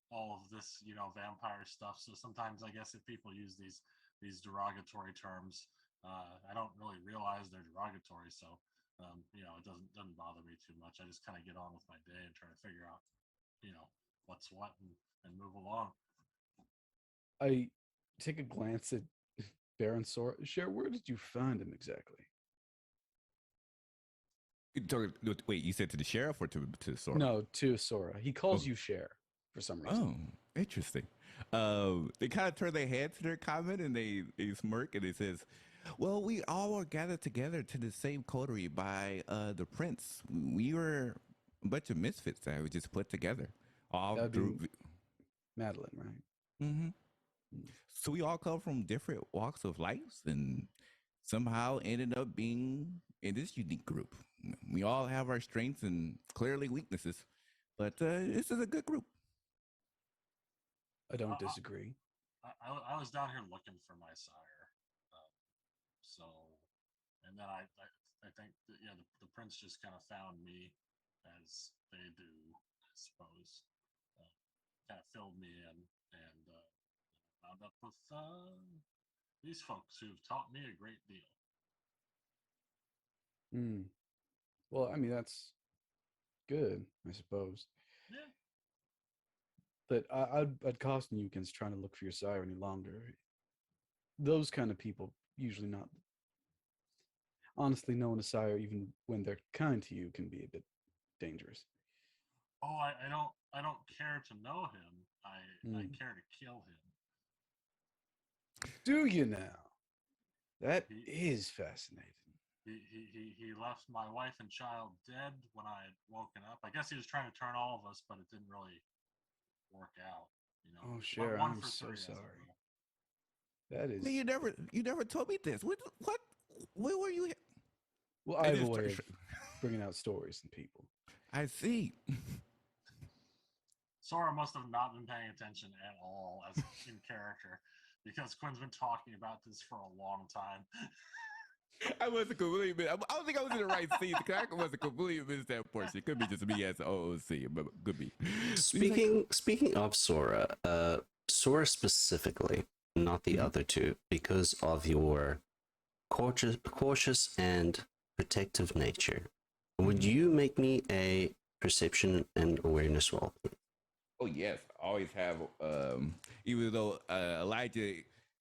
all of this, vampire stuff. So sometimes I guess if people use these derogatory terms, I don't really realize they're derogatory. So it doesn't bother me too much. I just kind of get on with my day and try to figure out, what's what and move along. I take a glance at Baron Sora. Cher, where did you find him exactly? Wait, you said to the sheriff or to Sora? No, to Sora. He calls you Cher for some reason. Oh, interesting. They kind of turn their head to their comment and they smirk and it says, well, we all were gathered together to the same coterie by the prince. We were a bunch of misfits that we just put together. All That'd through be Madeline, right? Mm-hmm. So we all come from different walks of life and somehow ended up being in this unique group. We all have our strengths and clearly weaknesses, but this is a good group. I don't disagree. I was down here looking for my sire, so, and then I think that, yeah, the prince just kind of found me, as they do, I suppose. Kind of filled me in, and wound up with these folks who've taught me a great deal. Hmm. Well, I mean, that's good, I suppose. Yeah. But I'd caution you against trying to look for your sire any longer. Those kind of people usually not. Honestly, knowing a sire, even when they're kind to you, can be a bit dangerous. Oh, I don't care to know him. I care to kill him. Do you now? That He- is fascinating. He left my wife and child dead when I had woken up. I guess he was trying to turn all of us, but it didn't really work out. You know. Oh, sure. One I'm for so three, as it sorry. were. That is. Man, you never told me this. What? Where were you? Well, I have a just- way of bringing out stories in people. I see. Sora must have not been paying attention at all as in character, because Quinn's been talking about this for a long time. I wasn't completely. I don't think I was in the right scene. The character wasn't completely missed that portion. It could be just me as an OOC, but could be. Speaking of Sora, Sora specifically, not the other two, because of your cautious and protective nature. Would you make me a perception and awareness roll? Oh yes, I always have. Even though Elijah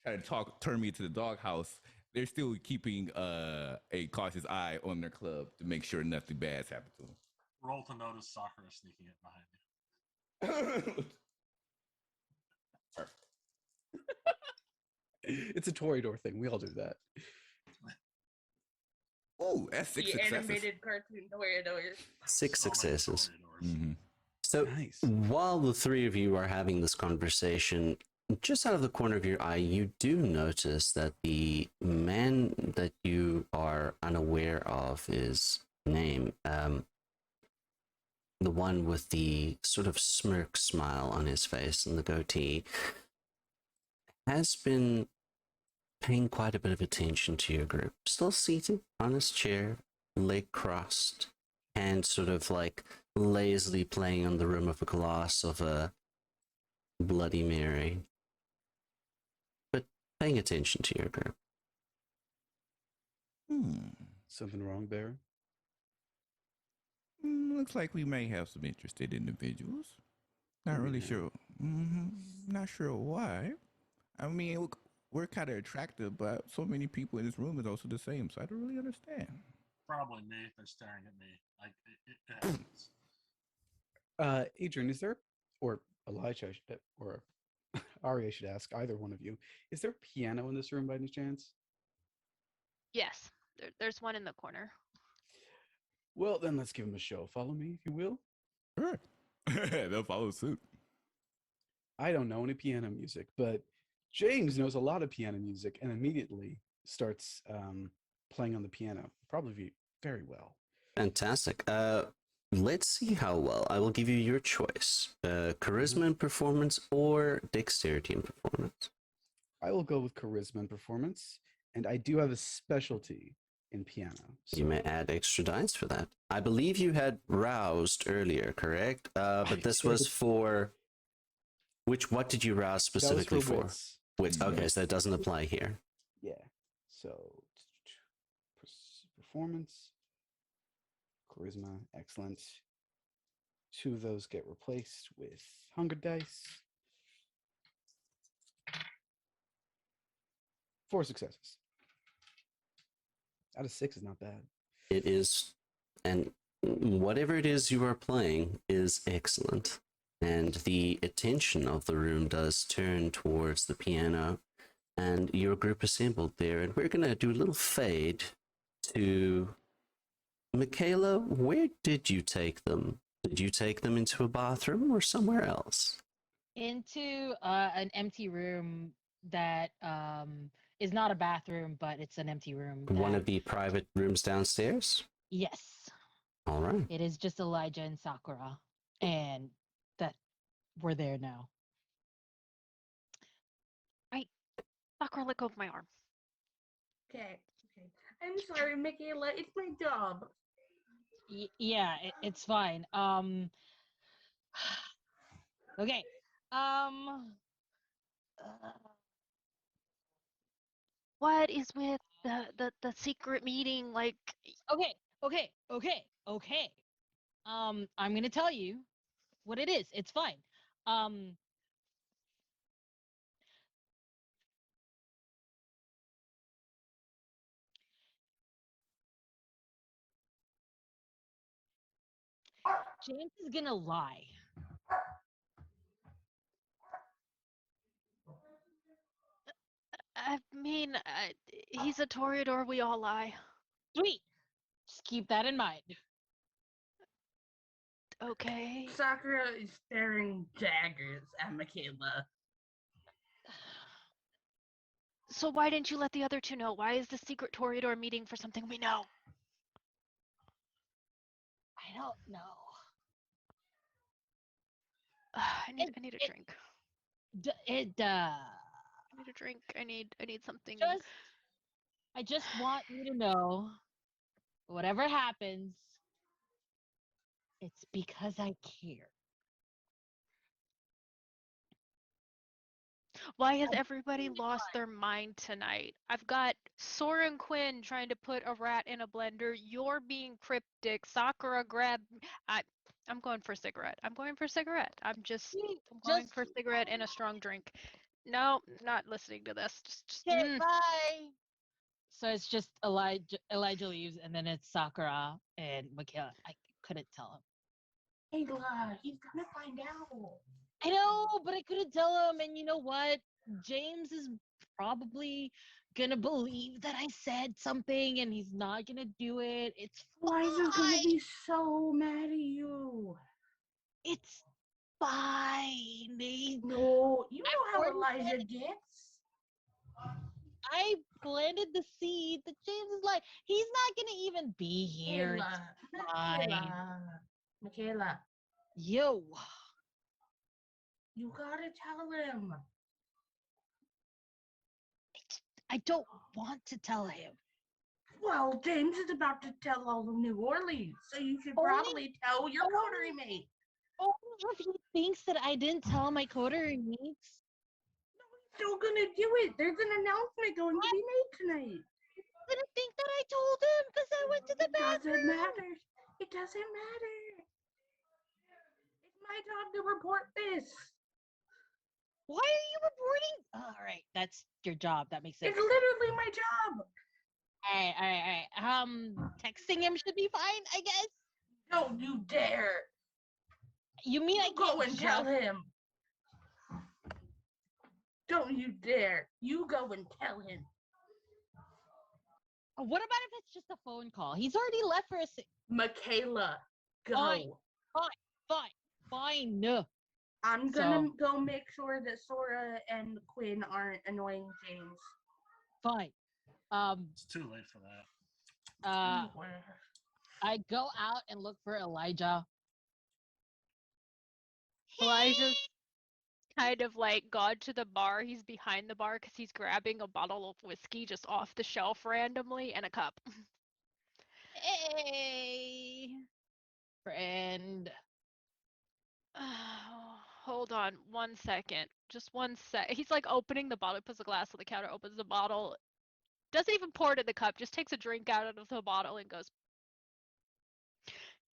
tried to turn me to the doghouse, they're still keeping a cautious eye on their club to make sure nothing bad's happened to them. Roll to notice Sakura sneaking it behind you. It's a Toreador thing. We all do that. Oh, that's six The successes. animated cartoon Toreadors. Six So many successes. Toreadors. Mm-hmm. So Nice. while the three of you are having this conversation, just out of the corner of your eye, you do notice that the man that you are unaware of his name, the one with the sort of smirk smile on his face and the goatee, has been paying quite a bit of attention to your group. Still seated on his chair, leg crossed, and sort of like lazily playing on the rim of a glass of a Bloody Mary, but paying attention to your group. Something wrong, Baron? Looks like we may have some interested individuals. Not really Yeah. sure. Not sure why. I mean, we're kind of attractive, but so many people in this room is also the same, so I don't really understand. Probably me. They're staring at me. It happens. Adrian, is there, or Elijah, or Ari, I should ask either one of you, is there a piano in this room by any chance? Yes, there's one in the corner. Well, then let's give him a show. Follow me, if you will. Sure. They'll follow suit. I don't know any piano music, but James knows a lot of piano music and immediately starts playing on the piano, probably very well. Fantastic. Let's see how well. I will give you your choice: charisma and performance, or dexterity and performance. I will go with charisma and performance, and I do have a specialty in piano. You may add extra dice for that. I believe you had roused earlier, correct? But this was for what did you rouse specifically that was for? wits. Wits. Okay, so that doesn't apply here. Yeah. So performance, charisma, excellent. 2 of those get replaced with hunger dice. 4 successes. Out of 6 is not bad. It is, and whatever it is you are playing is excellent. And the attention of the room does turn towards the piano, and your group assembled there. And we're going to do a little fade to Mikaela. Where did you take them? Did you take them into a bathroom or somewhere else? Into an empty room that is not a bathroom, but it's an empty room. One that- of the private rooms downstairs? Yes, All right. it is just Elijah and Sakura, and that we're there now. Sakura, let go of my arm. Okay. I'm sorry, Mikaela. It's my job. Yeah, it's fine. Okay. What is with the secret meeting? Like, Okay. I'm gonna tell you what it is. It's fine. Um, James is gonna lie. I mean, he's a Toreador. We all lie. Sweet. Just keep that in mind. Okay. Sakura is staring daggers at Mikaela. So why didn't you let the other two know? Why is the secret Toreador meeting for something we know? I don't know. I need a It- drink. I need a drink. I need something. I just want you to know, whatever happens, it's because I care. Why has everybody lost their mind tonight? I've got Sora and Quinn trying to put a rat in a blender. You're being cryptic. Sakura grabbed. I'm going for a cigarette. I'm going for a cigarette. I'm going for a cigarette and a strong drink. No, not listening to this. Just Okay, bye. So it's just Elijah leaves, and then it's Sakura and Mikaela. I couldn't tell him. Ayla, he's gonna find out. I know, but I couldn't tell him. And you know what? James is probably gonna believe that I said something, and he's not gonna do it. It's fine. Elijah's gonna be so mad at you. It's fine. No, you I've know how already Elijah said- gets. I planted the seed that James is like, he's not gonna even be here. It's fine. Mikaela, Yo. you gotta tell him. I don't want to tell him. Well, James is about to tell all of New Orleans, so you should Only- probably tell your coterie mate. Only if he thinks that I didn't tell my coterie mates. Still gonna do it. There's an announcement going to be made tonight. I didn't think that I told him because I went to the bathroom. Doesn't matter. It doesn't matter. It's my job to report this. Why are you reporting? All right, that's your job. That makes sense. It's literally my job. All right. Texting him should be fine, I guess. Don't you dare. You mean I You go can't and tell just- him. Don't you dare. You go and tell him. What about if it's just a phone call? He's already left for a. Mikaela, go. Fine. I'm gonna go make sure that Sora and Quinn aren't annoying James. Fine. It's too late for that. I go out and look for Elijah. Elijah's kind of like gone to the bar. He's behind the bar because he's grabbing a bottle of whiskey just off the shelf randomly and a cup. Hey, friend. Hold on 1 second. Just 1 sec. He's like opening the bottle, puts the glass on the counter, opens the bottle, doesn't even pour it in the cup, just takes a drink out of the bottle and goes.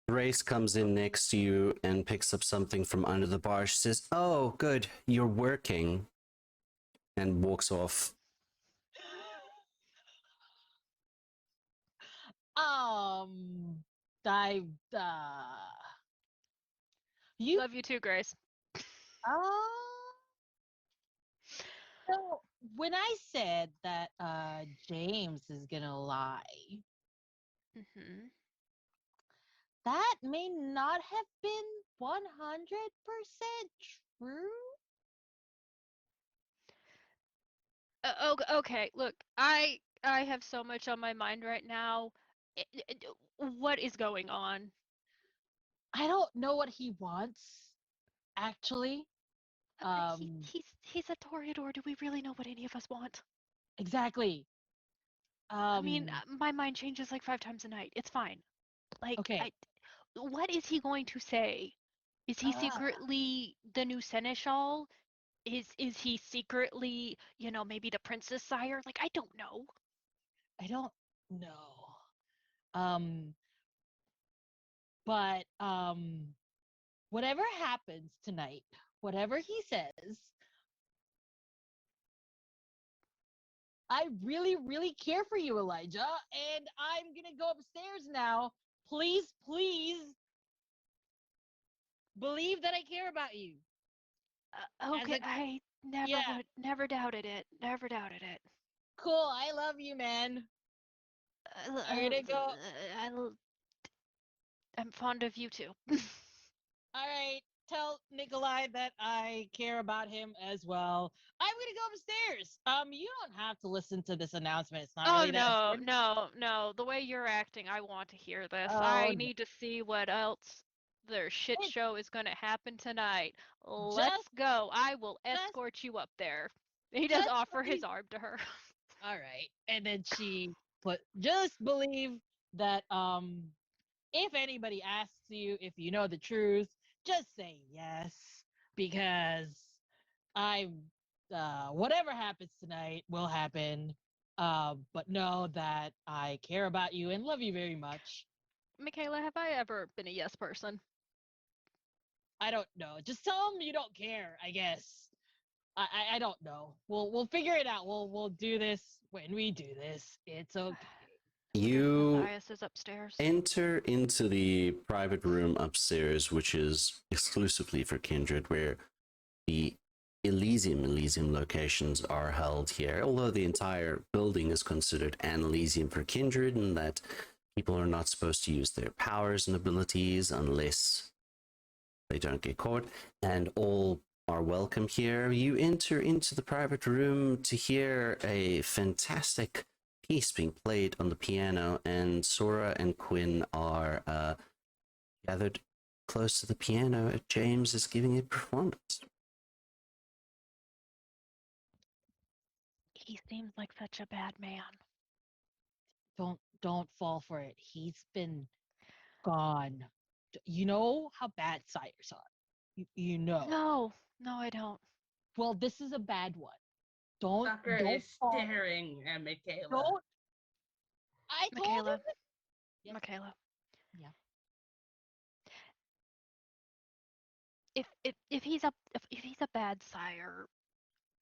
Grace comes in next to you and picks up something from under the bar. She says, "Oh, good, you're working," and walks off. I you Love you too, Grace. So when I said that James is gonna lie, that may not have been 100% true. Okay, look, I have so much on my mind right now. What is going on? I don't know what he wants, actually. He's a Toreador. Do we really know what any of us want? Exactly. I mean, my mind changes like 5 times a night. It's fine. Like, Okay. what is he going to say? Is he Ah, secretly the new seneschal? Is he secretly, maybe the princess sire? Like, I don't know. I don't know. Um, but whatever happens tonight, whatever he says, I really, really care for you, Elijah, and I'm gonna go upstairs now. Please, please believe that I care about you. As Okay, a I yeah, never doubted it. Never doubted it. cool. I love you, man. I'm gonna go. I, I'm fond of you too. All right, tell Nikolai that I care about him as well. I'm gonna go upstairs. You don't have to listen to this announcement. It's not Oh really that no, important. no, no. The way you're acting, I want to hear this. Oh, I no. need to see what else their shit It's show is gonna happen tonight. Let's just, go. I will just, escort you up there. He does just offer his believe. arm to her. All right, and then she put, just believe that if anybody asks you if you know the truth, just say yes, because I whatever happens tonight will happen. But know that I care about you and love you very much. Mikaela, have I ever been a yes person? I don't know. Just tell them you don't care, I guess. I don't know. We'll figure it out. We'll do this when we do this. It's okay. I wonder if You Matthias is upstairs. enter into the private room upstairs, which is exclusively for Kindred, where the Elysium locations are held here, although the entire building is considered an Elysium for Kindred, and that people are not supposed to use their powers and abilities unless they don't get caught, and all are welcome here. You enter into the private room to hear a fantastic piece being played on the piano, and Sora and Quinn are gathered close to the piano. James is giving a performance. He seems like such a bad man. Don't fall for it. He's been gone. You know how bad sires are. You know. No, no, I don't. Well, this is a bad one. Don't Sakura don't is fall. staring at Mikaela. Don't. I told Mikaela, him. Yes. Mikaela. Yeah. If he's a bad sire,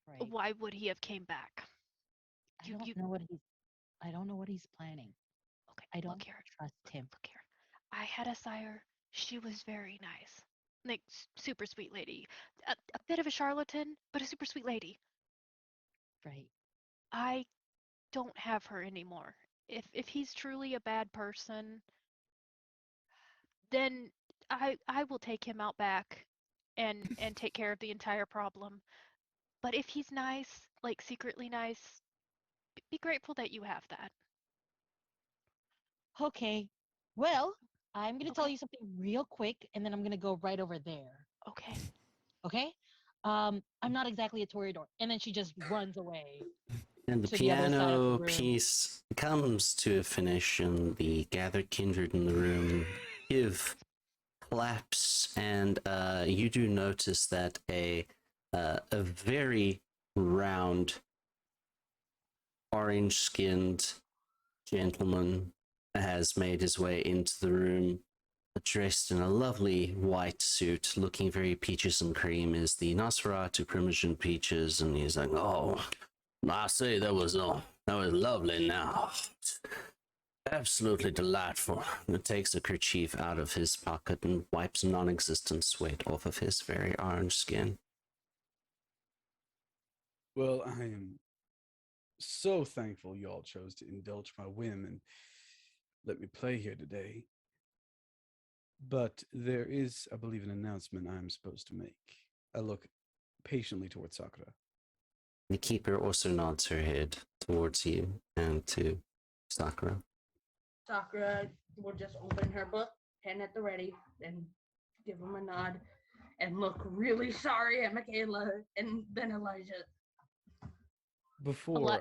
Right. why would he have came back? I don't know what he's. I don't know what he's planning. Okay, I don't look here. trust him. Look here. I had a sire. She was very nice. Like super sweet lady. A bit of a charlatan, but a super sweet lady. Right. I don't have her anymore. If he's truly a bad person, then I will take him out back and take care of the entire problem. But if he's nice, like secretly nice, be grateful that you have that. Okay. Well, I'm gonna tell Okay. you something real quick, and then I'm gonna go right over there. Okay. Okay. I'm not exactly a toreador, and then she just runs away And the to the other side of the piano room. piece comes to a finish, and the gathered kindred in the room give claps, and you do notice that a very round, orange-skinned gentleman has made his way into the room, dressed in a lovely white suit, looking very peaches and cream. Is the Nosferatu Primogen Peaches, and he's like, "Oh, I say that was lovely. Now, absolutely delightful." And takes a kerchief out of his pocket and wipes non-existent sweat off of his very orange skin. Well, I am so thankful y'all chose to indulge my whim and let me play here today. But there is, I believe, an announcement I'm supposed to make. I look patiently towards Sakura. The keeper also nods her head towards you and to Sakura. Sakura will just open her book, pen at the ready, and give him a nod, and look really sorry at Mikaela and then Elijah. Before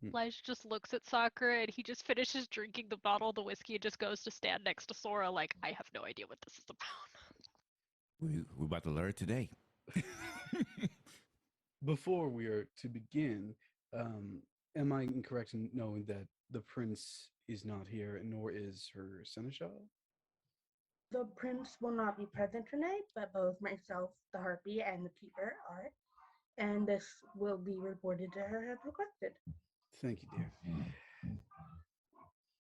Elijah just looks at Sakura and he just finishes drinking the bottle of the whiskey and just goes to stand next to Sora like, I have no idea what this is about. We're about to learn today. Before we are to begin, am I incorrect in knowing that the prince is not here, nor is her seneschal? The prince will not be present tonight, but both myself, the harpy, and the keeper are, and this will be reported to her as requested. Thank you, dear.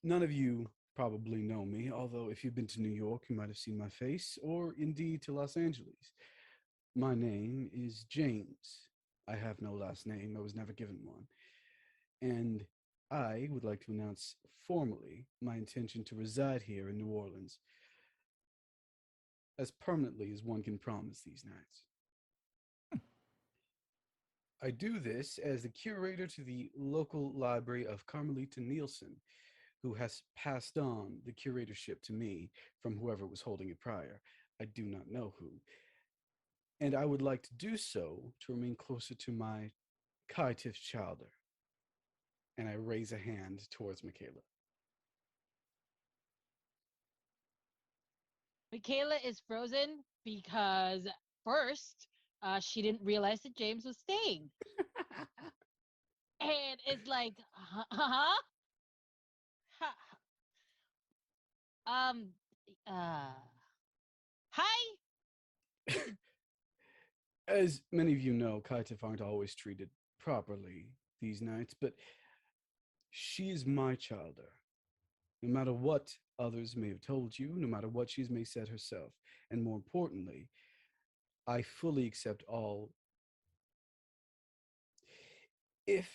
None of you probably know me, although if you've been to New York, you might have seen my face, or indeed to Los Angeles. My name is James. I have no last name. I was never given one. And I would like to announce formally my intention to reside here in New Orleans as permanently as one can promise these nights. I do this as the curator to the local library of Carmelita Nielsen, who has passed on the curatorship to me from whoever was holding it prior. I do not know who. And I would like to do so to remain closer to my caitiff childer. And I raise a hand towards Mikaela. Mikaela is frozen because first she didn't realize that James was staying, and it's like, huh? Um, hi. As many of you know, caitiff aren't always treated properly these nights, but she is my childer. No matter what others may have told you, no matter what she may said herself, and more importantly, I fully accept all. If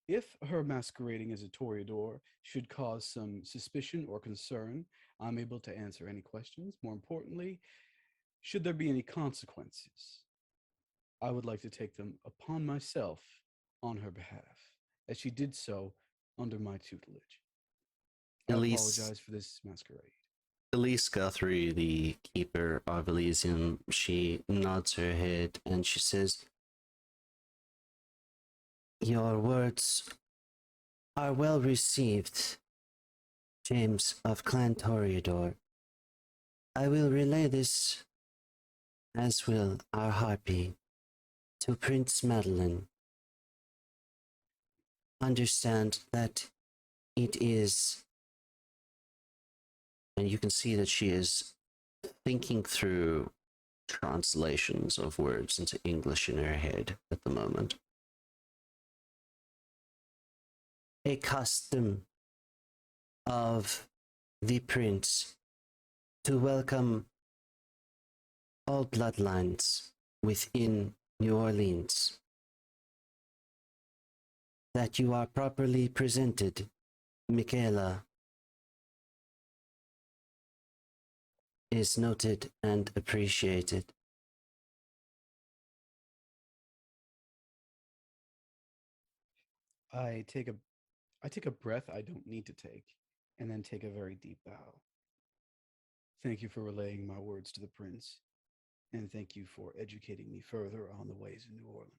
if her masquerading as a toreador should cause some suspicion or concern, I'm able to answer any questions. More importantly, should there be any consequences, I would like to take them upon myself on her behalf, as she did so under my tutelage. I apologize for this masquerade. Elise Guthrie, the keeper of Elysium, she nods her head and she says, "Your words are well received, James of Clan Toreador. I will relay this, as will our harpy, to Prince Madeline. Understand that it is," and you can see that she is thinking through translations of words into English in her head at the moment. "A custom of the prince to welcome all bloodlines within New Orleans. That you are properly presented, Mikaela, is noted and appreciated." I take a breath I don't need to take, and then take a very deep bow. Thank you for relaying my words to the prince, and thank you for educating me further on the ways of New Orleans.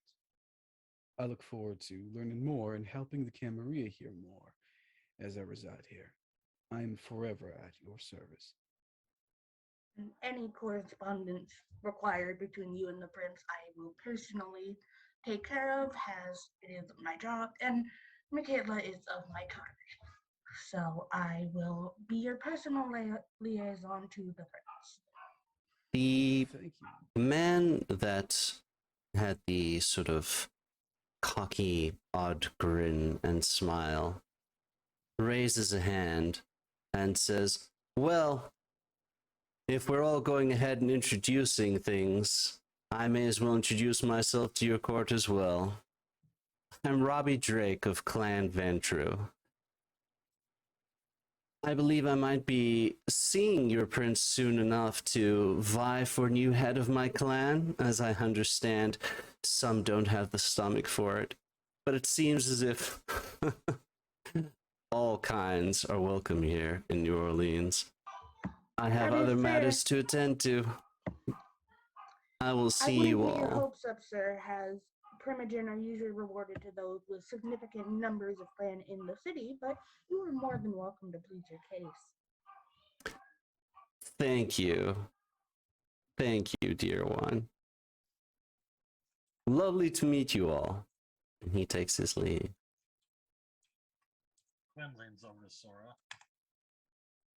I look forward to learning more and helping the Camarilla here more as I reside here. I am forever at your service. And any correspondence required between you and the prince, I will personally take care of, as it is my job, and Mikaela is of my kind. So I will be your personal liaison to the prince. The Thank you. man that had the sort of cocky, odd grin and smile raises a hand and says, "Well, if we're all going ahead and introducing things, I may as well introduce myself to your court as well. I'm Robbie Drake of Clan Ventru. I believe I might be seeing your prince soon enough to vie for new head of my clan. As I understand, some don't have the stomach for it, but it seems as if all kinds are welcome here in New Orleans. I have That is other fair. matters to attend to. I will I see wouldn't you get your all." hopes up, sir, as Primogen are usually rewarded to those with significant numbers of clan in the city, but you are more than welcome to plead your case. Thank you. Thank you, dear one. Lovely to meet you all. And he takes his leave. Quinn leans over to Sora.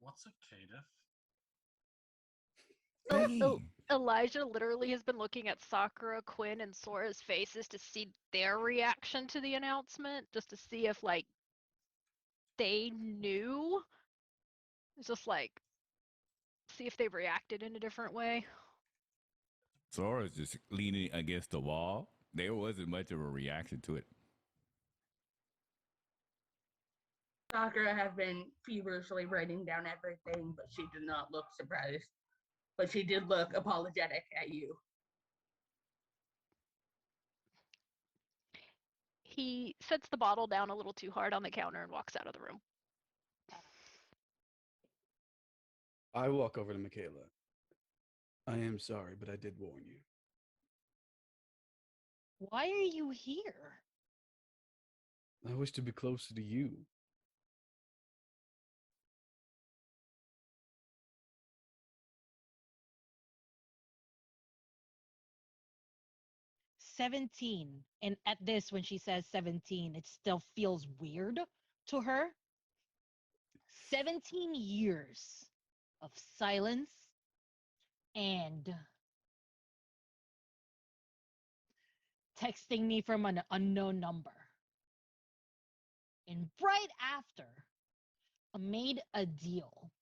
What's a caitiff? Elijah literally has been looking at Sakura, Quinn, and Sora's faces to see their reaction to the announcement, just to see if, like, they knew. It's just like, see if they reacted in a different way. Sora's just leaning against the wall. There wasn't much of a reaction to it. Sakura has been feverishly writing down everything, but she did not look surprised. But she did look apologetic at you. He sets the bottle down a little too hard on the counter and walks out of the room. I walk over to Mikaela. I am sorry, but I did warn you. Why are you here? I wish to be closer to you. "17." And at this, when she says 17, it still feels weird to her. 17 years of silence and texting me from an unknown number. And right after I made a deal,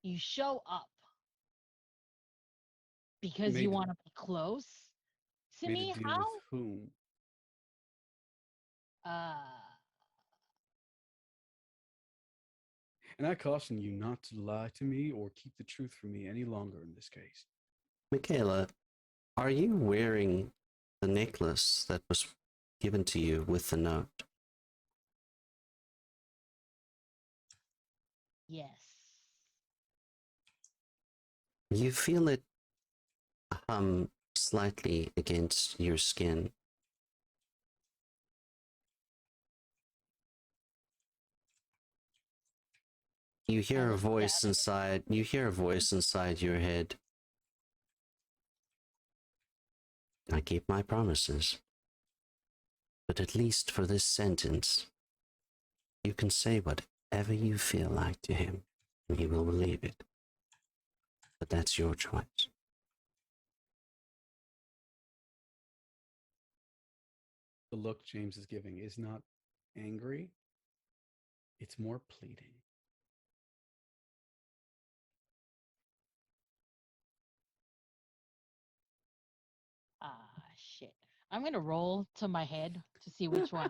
you show up because you Made- want to be close to Made me. a deal How? with whom? And I caution you not to lie to me or keep the truth from me any longer in this case. Mikaela, are you wearing the necklace that was given to you with the note? Yes. You feel it hum slightly against your skin. You hear a voice inside. You hear a voice inside your head. I keep my promises. But at least for this sentence, you can say whatever you feel like to him, and he will believe it. But that's your choice. The look James is giving is not angry. It's more pleading. Shit. I'm gonna roll to my head to see which one.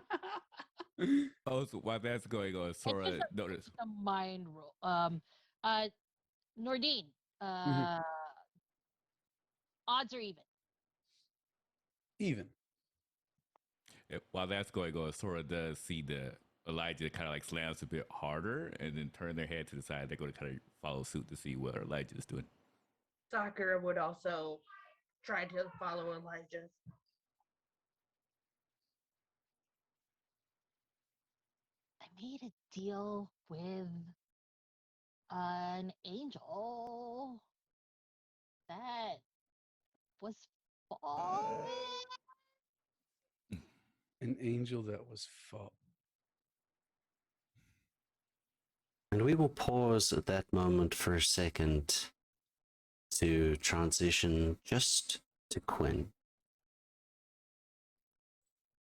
Oh, so while that's going on, Sora notice. A mind roll. Nordine. Odds are even. Even. While that's going on, Sora does see the Elijah kind of like slams a bit harder and then turn their head to the side. They're going to kind of follow suit to see what Elijah is doing. Sakura would also try to follow Elijah. I made a deal with an angel that was fallen. An angel that was fallen. And we will pause at that moment for a second to transition just to Quinn.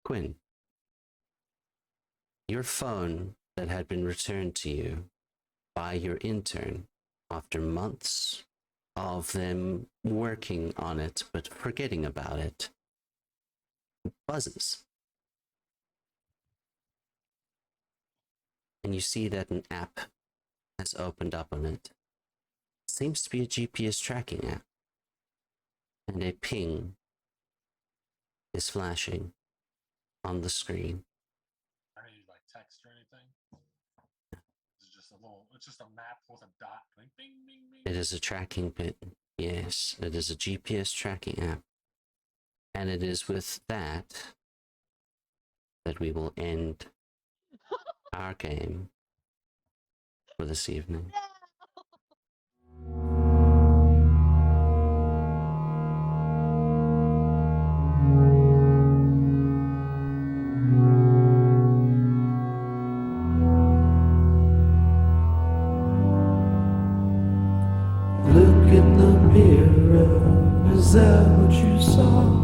Quinn, your phone that had been returned to you by your intern after months of them working on it but forgetting about it buzzes. And you see that an app has opened up on it. Seems to be a GPS tracking app. And a ping is flashing on the screen. Are you like text or anything? It's just a map with a dot going bing, bing, bing. It is a tracking bit. Yes, it is a GPS tracking app. And it is with that that we will end our game for this evening. Look in the mirror, is that what you saw?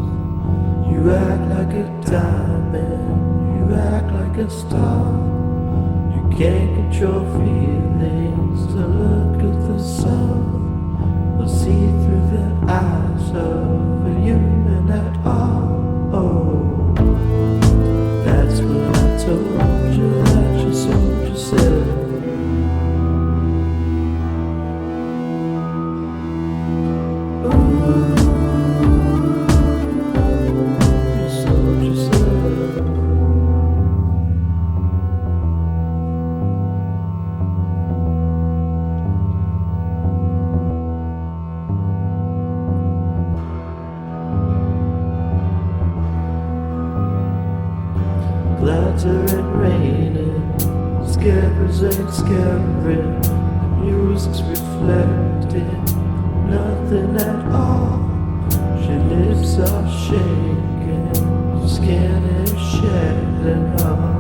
You act like a diamond, you act like a star. You can't control feelings, to look at the sun. We'll see through the eyes of a human at all. Oh, that's when I told you that you sold yourself. Clouds are raining, scarecrows ain't scaring, the music's reflecting, nothing at all. Your lips are shaking, your skin is shedding off.